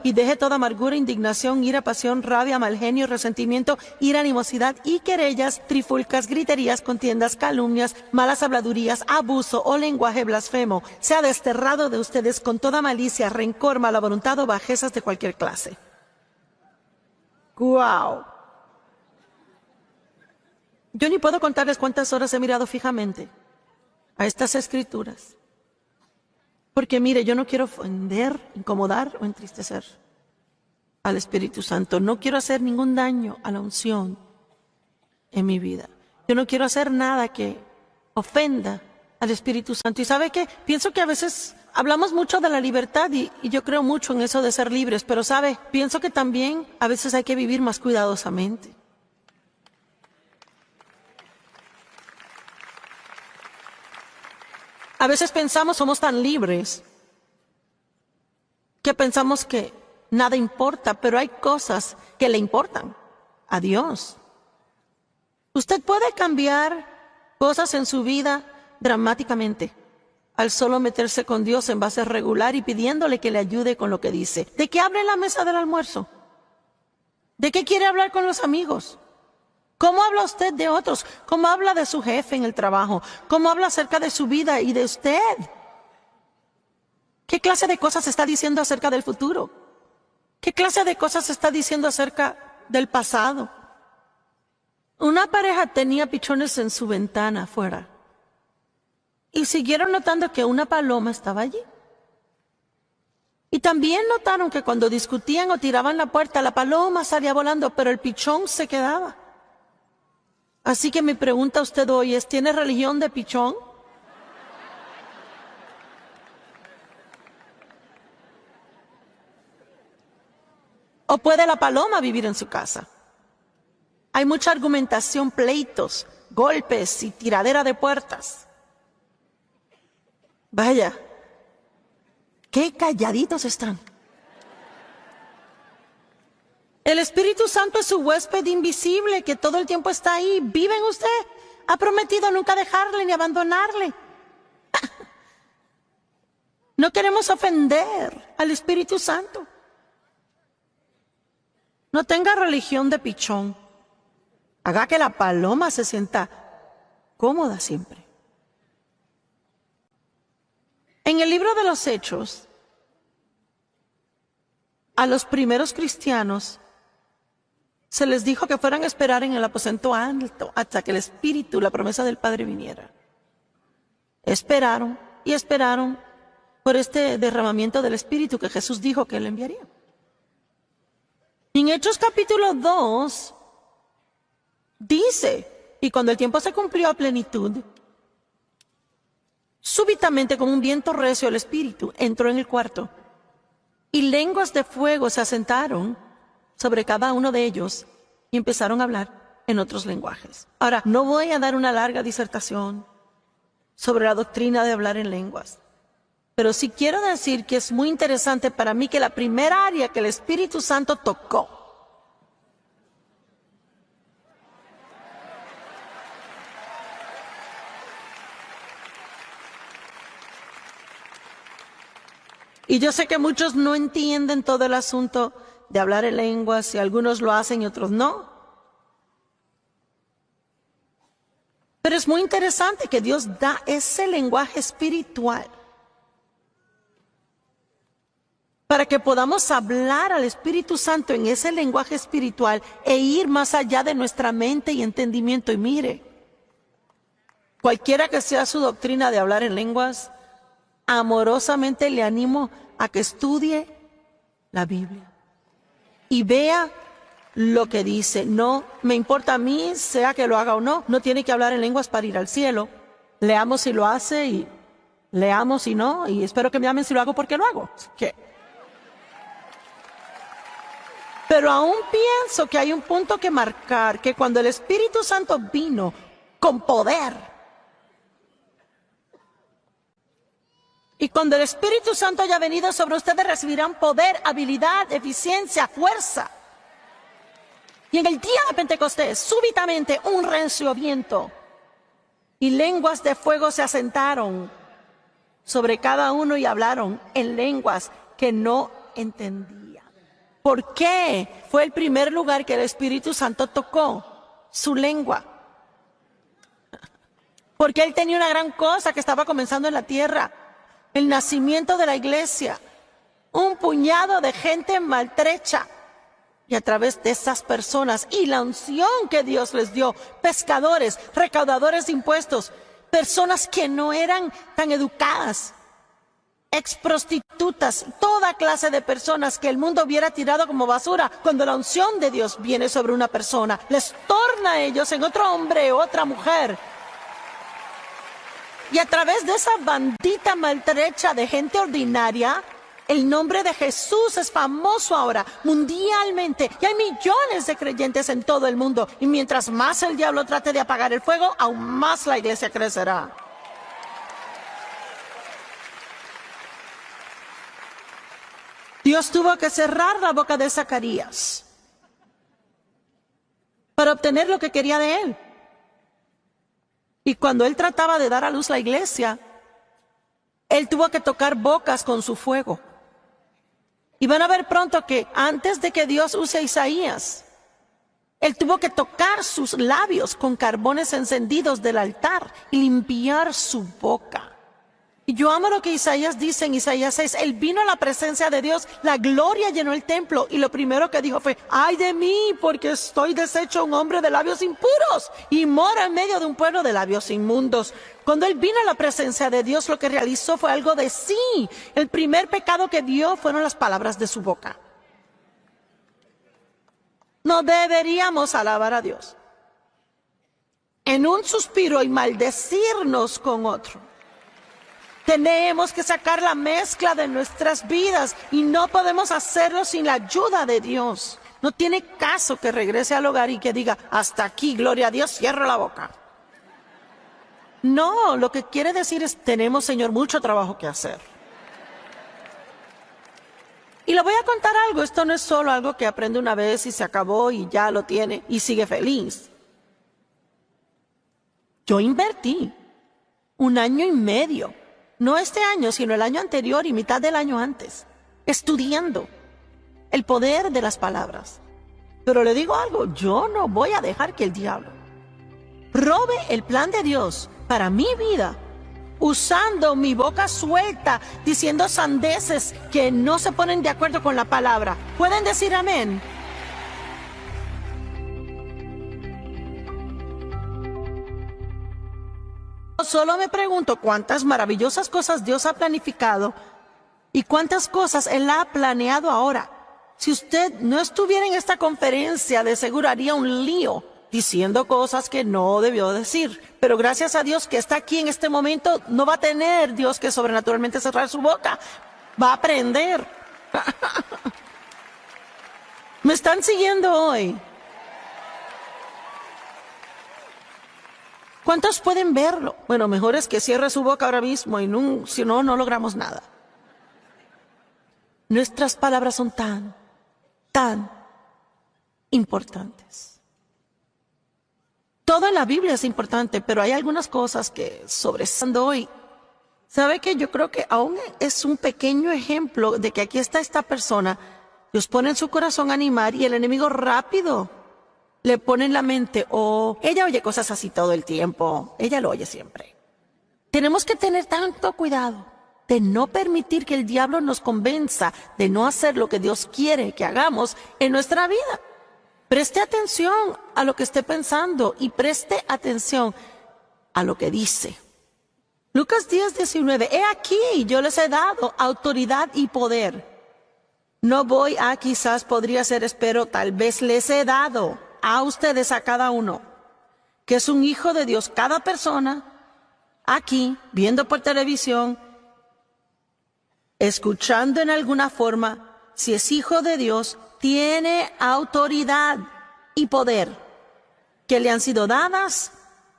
Speaker 1: Y deje toda amargura, indignación, ira, pasión, rabia, mal genio, resentimiento, ira, animosidad y querellas, trifulcas, griterías, contiendas, calumnias, malas habladurías, abuso o lenguaje blasfemo. Sea desterrado de ustedes con toda malicia, rencor, mala voluntad o bajezas de cualquier clase. ¡Guau! Yo ni puedo contarles cuántas horas he mirado fijamente a estas escrituras. Porque mire, yo no quiero ofender, incomodar o entristecer al Espíritu Santo. No quiero hacer ningún daño a la unción en mi vida. Yo no quiero hacer nada que ofenda al Espíritu Santo. ¿Y sabe qué? Pienso que a veces hablamos mucho de la libertad y yo creo mucho en eso de ser libres. Pero sabe, pienso que también a veces hay que vivir más cuidadosamente. A veces pensamos somos tan libres que pensamos que nada importa, pero hay cosas que le importan a Dios. Usted puede cambiar cosas en su vida dramáticamente al solo meterse con Dios en base regular y pidiéndole que le ayude con lo que dice. ¿De qué habla en la mesa del almuerzo? ¿De qué quiere hablar con los amigos? ¿Cómo habla usted de otros? ¿Cómo habla de su jefe en el trabajo? ¿Cómo habla acerca de su vida y de usted? ¿Qué clase de cosas está diciendo acerca del futuro? ¿Qué clase de cosas está diciendo acerca del pasado? Una pareja tenía pichones en su ventana afuera y siguieron notando que una paloma estaba allí. Y también notaron que cuando discutían o tiraban la puerta, la paloma salía volando, pero el pichón se quedaba. Así que mi pregunta a usted hoy es, ¿tiene religión de pichón? ¿O puede la paloma vivir en su casa? Hay mucha argumentación, pleitos, golpes y tiradera de puertas. Vaya, qué calladitos están. El Espíritu Santo es su huésped invisible que todo el tiempo está ahí. ¿Vive en usted? Ha prometido nunca dejarle ni abandonarle. No queremos ofender al Espíritu Santo. No tenga religión de pichón. Haga que la paloma se sienta cómoda siempre. En el libro de los Hechos, a los primeros cristianos se les dijo que fueran a esperar en el aposento alto hasta que el Espíritu, la promesa del Padre, viniera. Esperaron y esperaron por este derramamiento del Espíritu que Jesús dijo que Él enviaría. Y en Hechos capítulo 2 dice, y cuando el tiempo se cumplió a plenitud, súbitamente como un viento recio el Espíritu entró en el cuarto y lenguas de fuego se asentaron sobre cada uno de ellos y empezaron a hablar en otros lenguajes. Ahora, no voy a dar una larga disertación sobre la doctrina de hablar en lenguas, pero sí quiero decir que es muy interesante para mí que la primera área que el Espíritu Santo tocó y yo sé que muchos no entienden todo el asunto de hablar en lenguas y algunos lo hacen y otros no. Pero es muy interesante que Dios da ese lenguaje espiritual para que podamos hablar al Espíritu Santo en ese lenguaje espiritual e ir más allá de nuestra mente y entendimiento. Y mire, cualquiera que sea su doctrina de hablar en lenguas, amorosamente le animo a que estudie la Biblia y vea lo que dice. No me importa a mí, sea que lo haga o no, no tiene que hablar en lenguas para ir al cielo. Leamos si lo hace y leamos si no, y espero que me amen si lo hago porque lo hago. ¿Qué? Pero aún pienso que hay un punto que marcar, que cuando el Espíritu Santo vino con poder, y cuando el Espíritu Santo haya venido sobre ustedes, recibirán poder, habilidad, eficiencia, fuerza. Y en el día de Pentecostés, súbitamente un recio viento y lenguas de fuego se asentaron sobre cada uno y hablaron en lenguas que no entendían. ¿Por qué? Fue el primer lugar que el Espíritu Santo tocó, su lengua. Porque Él tenía una gran cosa que estaba comenzando en la tierra. El nacimiento de la iglesia, un puñado de gente maltrecha, y a través de esas personas y la unción que Dios les dio, pescadores, recaudadores de impuestos, personas que no eran tan educadas, exprostitutas, toda clase de personas que el mundo hubiera tirado como basura, cuando la unción de Dios viene sobre una persona, les torna a ellos en otro hombre o otra mujer. Y a través de esa bandita maltrecha de gente ordinaria, el nombre de Jesús es famoso ahora, mundialmente. Y hay millones de creyentes en todo el mundo. Y mientras más el diablo trate de apagar el fuego, aún más la iglesia crecerá. Dios tuvo que cerrar la boca de Zacarías para obtener lo que quería de él. Y cuando él trataba de dar a luz la iglesia, él tuvo que tocar bocas con su fuego. Y van a ver pronto que antes de que Dios use a Isaías, él tuvo que tocar sus labios con carbones encendidos del altar y limpiar su boca. Y yo amo lo que Isaías dice en Isaías 6. Él vino a la presencia de Dios, la gloria llenó el templo y lo primero que dijo fue: ¡ay de mí! Porque estoy deshecho un hombre de labios impuros y moro en medio de un pueblo de labios inmundos. Cuando él vino a la presencia de Dios, lo que realizó fue algo de sí. El primer pecado que vio fueron las palabras de su boca. No deberíamos alabar a Dios en un suspiro y maldecirnos con otro. Tenemos que sacar la mezcla de nuestras vidas y no podemos hacerlo sin la ayuda de Dios. No tiene caso que regrese al hogar y que diga: hasta aquí, gloria a Dios, cierro la boca. No, lo que quiere decir es: tenemos, Señor, mucho trabajo que hacer. Y le voy a contar algo, esto no es solo algo que aprende una vez y se acabó y ya lo tiene y sigue feliz. Yo invertí 1 año y medio. No este año, sino el año anterior y mitad del año antes, estudiando el poder de las palabras. Pero le digo algo, yo no voy a dejar que el diablo robe el plan de Dios para mi vida, usando mi boca suelta, diciendo sandeces que no se ponen de acuerdo con la palabra. ¿Pueden decir amén? Solo me pregunto cuántas maravillosas cosas Dios ha planificado y cuántas cosas Él ha planeado ahora. Si usted no estuviera en esta conferencia, de seguro haría un lío diciendo cosas que no debió decir. Pero gracias a Dios que está aquí en este momento, no va a tener Dios que sobrenaturalmente cerrar su boca. Va a aprender. ¿Me están siguiendo hoy? ¿Cuántos pueden verlo? Bueno, mejor es que cierre su boca ahora mismo y si no, no logramos nada. Nuestras palabras son tan importantes. Todo en la Biblia es importante, pero hay algunas cosas que sobresalen hoy. ¿Sabe qué? Yo creo que aún es un pequeño ejemplo de que aquí está esta persona. Dios pone en su corazón animar y el enemigo rápido le pone en la mente: oh, ella oye cosas así todo el tiempo, ella lo oye siempre. Tenemos que tener tanto cuidado de no permitir que el diablo nos convenza de no hacer lo que Dios quiere que hagamos en nuestra vida. Preste atención a lo que esté pensando y preste atención a lo que dice. Lucas 10:19, he aquí, yo les he dado autoridad y poder. No voy a quizás, podría ser, espero, tal vez les he dado a ustedes, a cada uno, que es un hijo de Dios. Cada persona aquí, viendo por televisión, escuchando en alguna forma, si es hijo de Dios, tiene autoridad y poder que le han sido dadas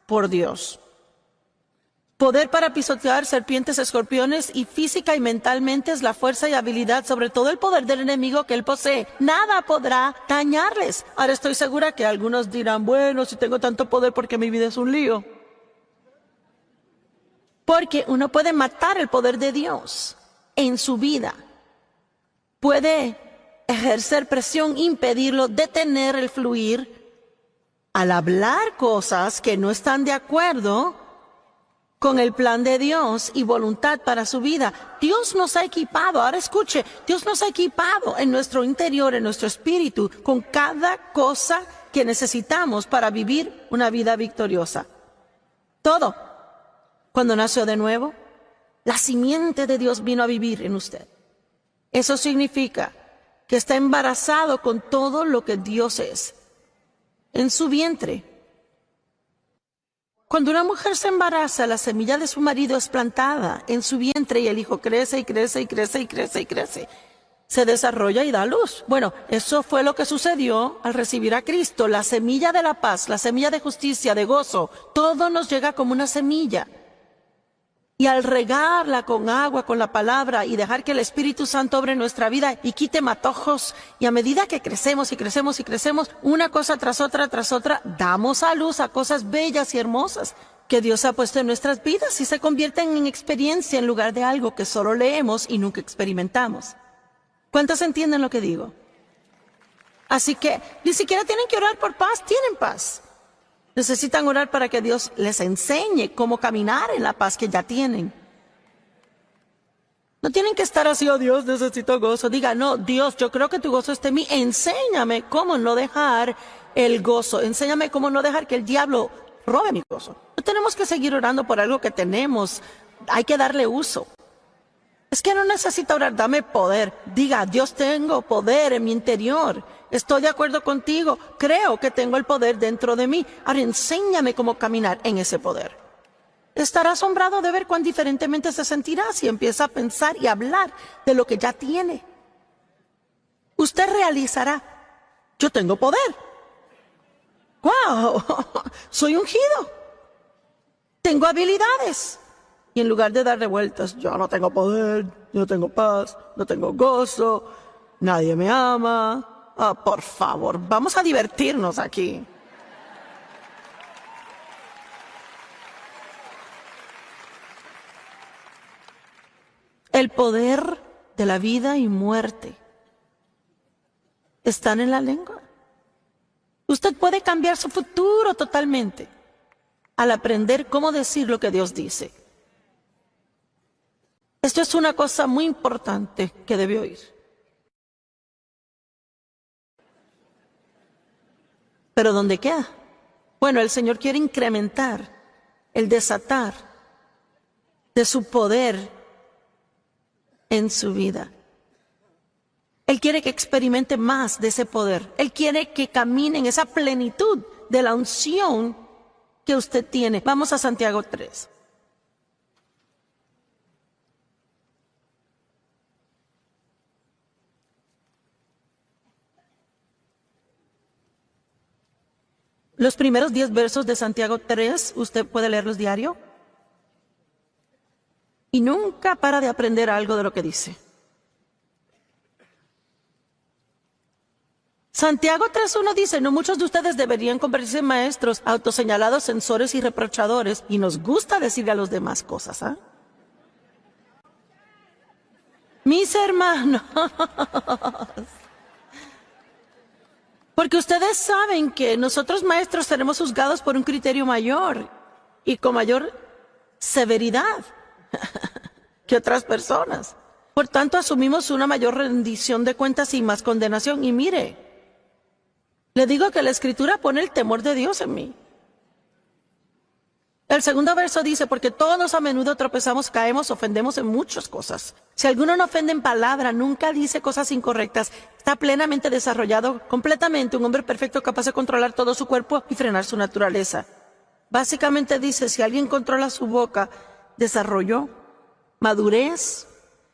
Speaker 1: por Dios. Poder para pisotear serpientes, escorpiones, y física y mentalmente es la fuerza y habilidad, sobre todo el poder del enemigo que él posee. Nada podrá dañarles. Ahora estoy segura que algunos dirán: bueno, si tengo tanto poder, ¿por qué mi vida es un lío? Porque uno puede matar el poder de Dios en su vida. Puede ejercer presión, impedirlo, detener el fluir, al hablar cosas que no están de acuerdo con el plan de Dios y voluntad para su vida. Dios nos ha equipado, ahora escuche, Dios nos ha equipado en nuestro interior, en nuestro espíritu, con cada cosa que necesitamos para vivir una vida victoriosa. Todo. Cuando nació de nuevo, la simiente de Dios vino a vivir en usted. Eso significa que está embarazado con todo lo que Dios es en su vientre. Cuando una mujer se embaraza, la semilla de su marido es plantada en su vientre y el hijo crece y crece y crece y crece y crece. Se desarrolla y da luz. Bueno, eso fue lo que sucedió al recibir a Cristo. La semilla de la paz, la semilla de justicia, de gozo, todo nos llega como una semilla. Y al regarla con agua, con la palabra, y dejar que el Espíritu Santo obre en nuestra vida y quite matojos, y a medida que crecemos y crecemos y crecemos, una cosa tras otra, damos a luz a cosas bellas y hermosas que Dios ha puesto en nuestras vidas y se convierten en experiencia en lugar de algo que solo leemos y nunca experimentamos. ¿Cuántos entienden lo que digo? Así que ni siquiera tienen que orar por paz, tienen paz. Necesitan orar para que Dios les enseñe cómo caminar en la paz que ya tienen. No tienen que estar así, oh Dios, necesito gozo. Diga, no, Dios, yo creo que tu gozo está en mí. Enséñame cómo no dejar el gozo. Enséñame cómo no dejar que el diablo robe mi gozo. No tenemos que seguir orando por algo que tenemos. Hay que darle uso. Es que no necesita orar, dame poder. Diga, Dios, tengo poder en mi interior. Estoy de acuerdo contigo. Creo que tengo el poder dentro de mí. Ahora enséñame cómo caminar en ese poder. Estará asombrado de ver cuán diferentemente se sentirá si empieza a pensar y a hablar de lo que ya tiene. Usted realizará, yo tengo poder. ¡Wow! Soy ungido. Tengo habilidades. Y en lugar de darle vueltas, yo no tengo poder, yo no tengo paz, no tengo gozo, nadie me ama. Ah, por favor, vamos a divertirnos aquí. El poder de la vida y muerte están en la lengua. Usted puede cambiar su futuro totalmente al aprender cómo decir lo que Dios dice. Esto es una cosa muy importante que debe oír. ¿Pero dónde queda? Bueno, el Señor quiere incrementar el desatar de su poder en su vida. Él quiere que experimente más de ese poder. Él quiere que camine en esa plenitud de la unción que usted tiene. Vamos a Santiago 3. Los primeros 10 versos de Santiago 3, usted puede leerlos diario. Y nunca para de aprender algo de lo que dice. Santiago 3.1 dice, no muchos de ustedes deberían convertirse en maestros, autoseñalados, censores y reprochadores, y nos gusta decirle a los demás cosas, ¿ah? Mis hermanos, porque ustedes saben que nosotros maestros seremos juzgados por un criterio mayor y con mayor severidad que otras personas. Por tanto, asumimos una mayor rendición de cuentas y más condenación. Y mire, le digo que la Escritura pone el temor de Dios en mí. El segundo verso dice, porque todos a menudo tropezamos, caemos, ofendemos en muchas cosas. Si alguno no ofende en palabra, nunca dice cosas incorrectas, está plenamente desarrollado, completamente un hombre perfecto capaz de controlar todo su cuerpo y frenar su naturaleza. Básicamente dice, si alguien controla su boca, desarrolló madurez,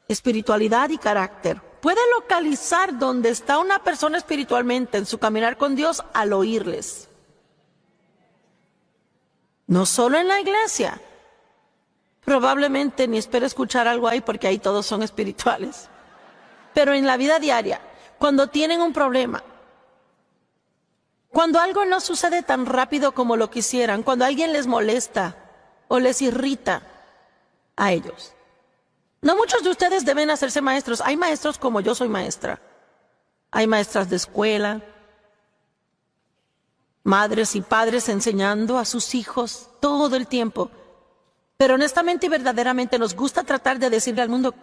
Speaker 1: espiritualidad y carácter. Puede localizar dónde está una persona espiritualmente en su caminar con Dios al oírles. No solo en la iglesia. Probablemente ni espere escuchar algo ahí porque ahí todos son espirituales. Pero en la vida diaria, cuando tienen un problema, cuando algo no sucede tan rápido como lo quisieran, cuando alguien les molesta o les irrita a ellos. No muchos de ustedes deben hacerse maestros. Hay maestros como yo soy maestra. Hay maestras de escuela, madres y padres enseñando a sus hijos todo el tiempo. Pero honestamente y verdaderamente nos gusta tratar de decirle al mundo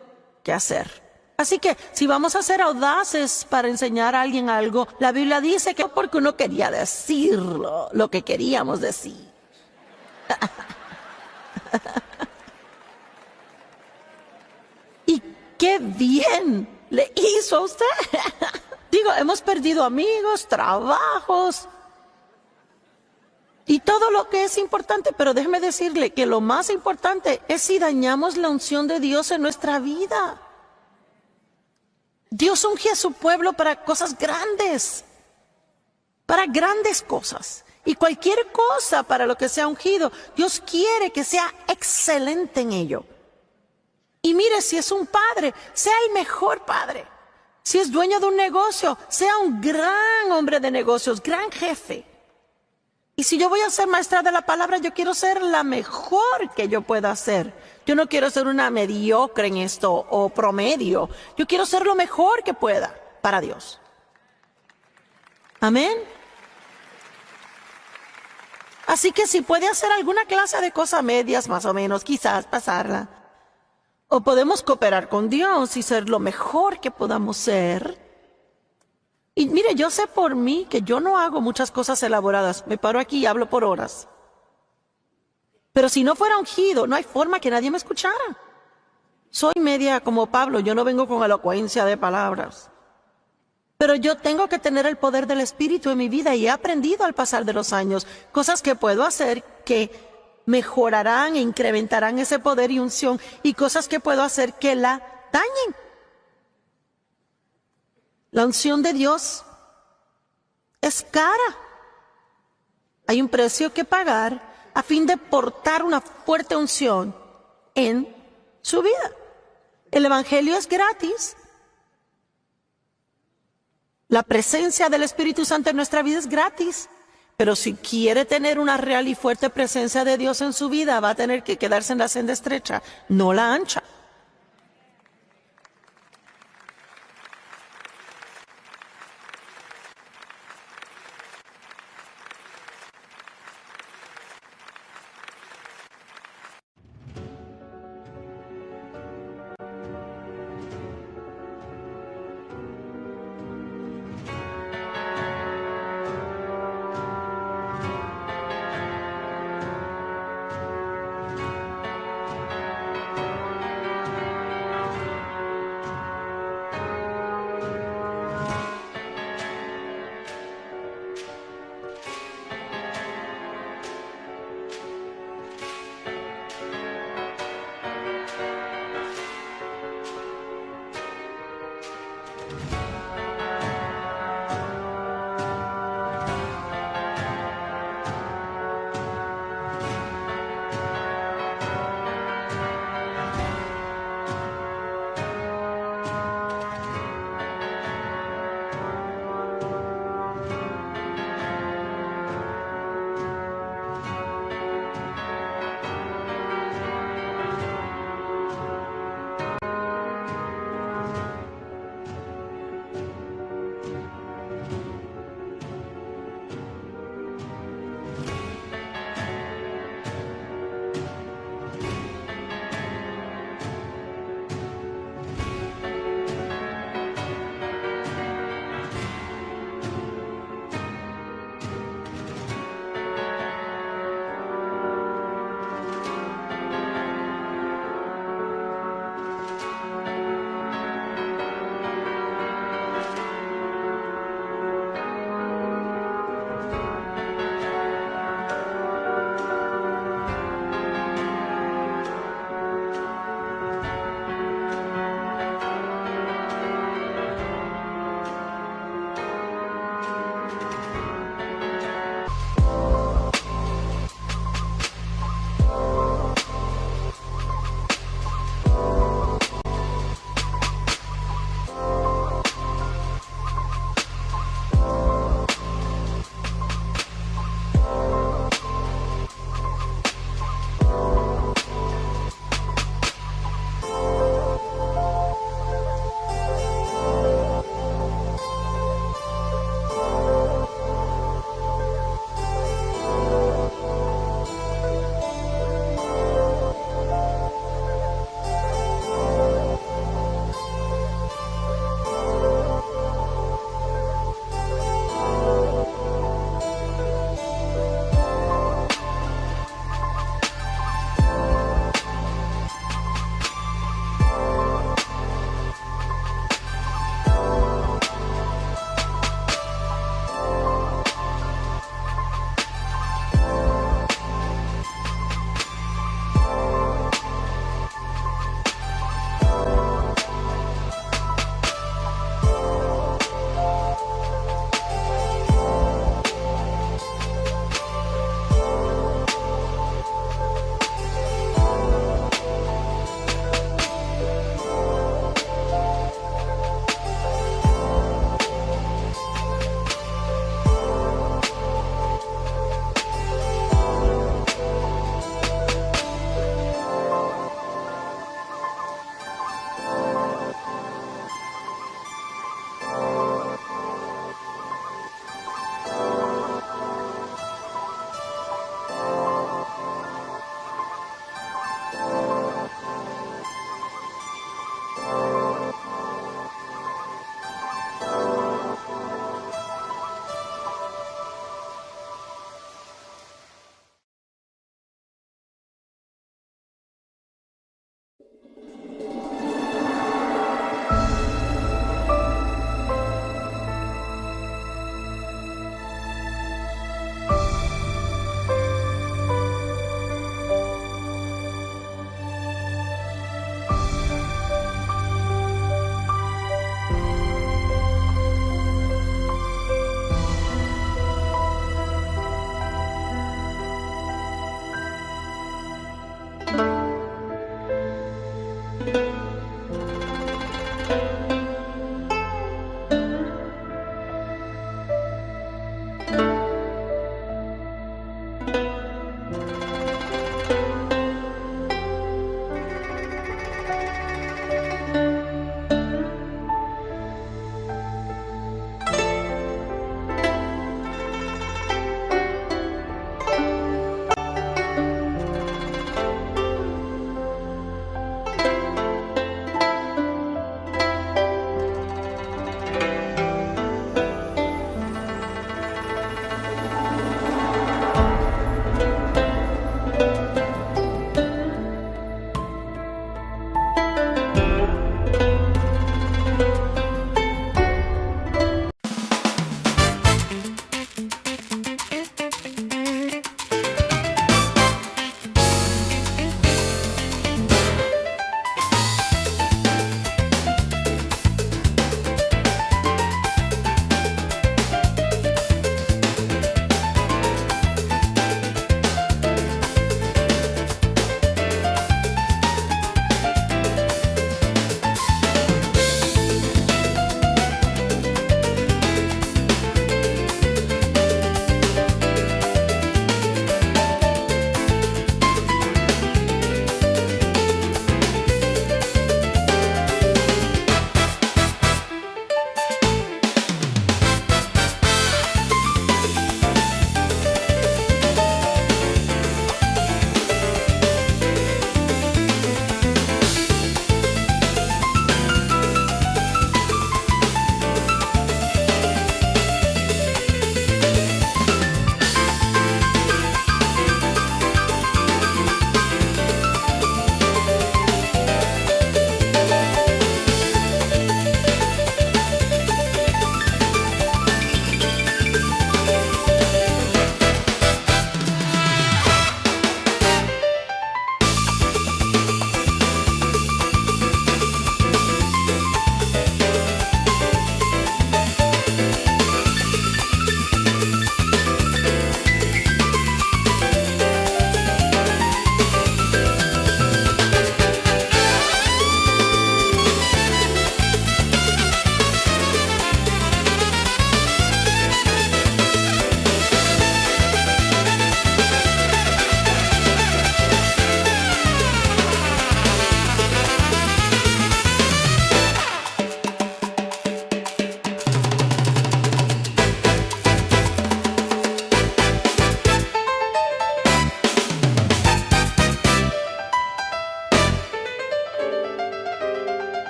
Speaker 1: qué hacer. Así que si vamos a ser audaces para enseñar a alguien algo, la Biblia dice que porque uno quería decirlo, lo que queríamos decir. Y qué bien le hizo a usted. Digo, hemos perdido amigos, trabajos y todo lo que es importante, pero déjeme decirle que lo más importante es si dañamos la unción de Dios en nuestra vida. Dios unge a su pueblo para cosas grandes, para grandes cosas. Y cualquier cosa para lo que sea ungido, Dios quiere que sea excelente en ello. Y mire, si es un padre, sea el mejor padre. Si es dueño de un negocio, sea un gran hombre de negocios, gran jefe. Y si yo voy a ser maestra de la palabra, yo quiero ser la mejor que yo pueda ser. Yo no quiero ser una mediocre en esto o promedio. Yo quiero ser lo mejor que pueda para Dios. Amén. Así que si puede hacer alguna clase de cosas medias, más o menos, quizás pasarla. O podemos cooperar con Dios y ser lo mejor que podamos ser. Y mire, yo sé por mí que yo no hago muchas cosas elaboradas. Me paro aquí y hablo por horas. Pero si no fuera ungido, no hay forma que nadie me escuchara. Soy media como Pablo, yo no vengo con elocuencia de palabras. Pero yo tengo que tener el poder del Espíritu en mi vida y he aprendido al pasar de los años cosas que puedo hacer que mejorarán e incrementarán ese poder y unción, y cosas que puedo hacer que la dañen. La unción de Dios es cara. Hay un precio que pagar a fin de portar una fuerte unción en su vida. El Evangelio es gratis. La presencia del Espíritu Santo en nuestra vida es gratis. Pero si quiere tener una real y fuerte presencia de Dios en su vida, va a tener que quedarse en la senda estrecha, no la ancha.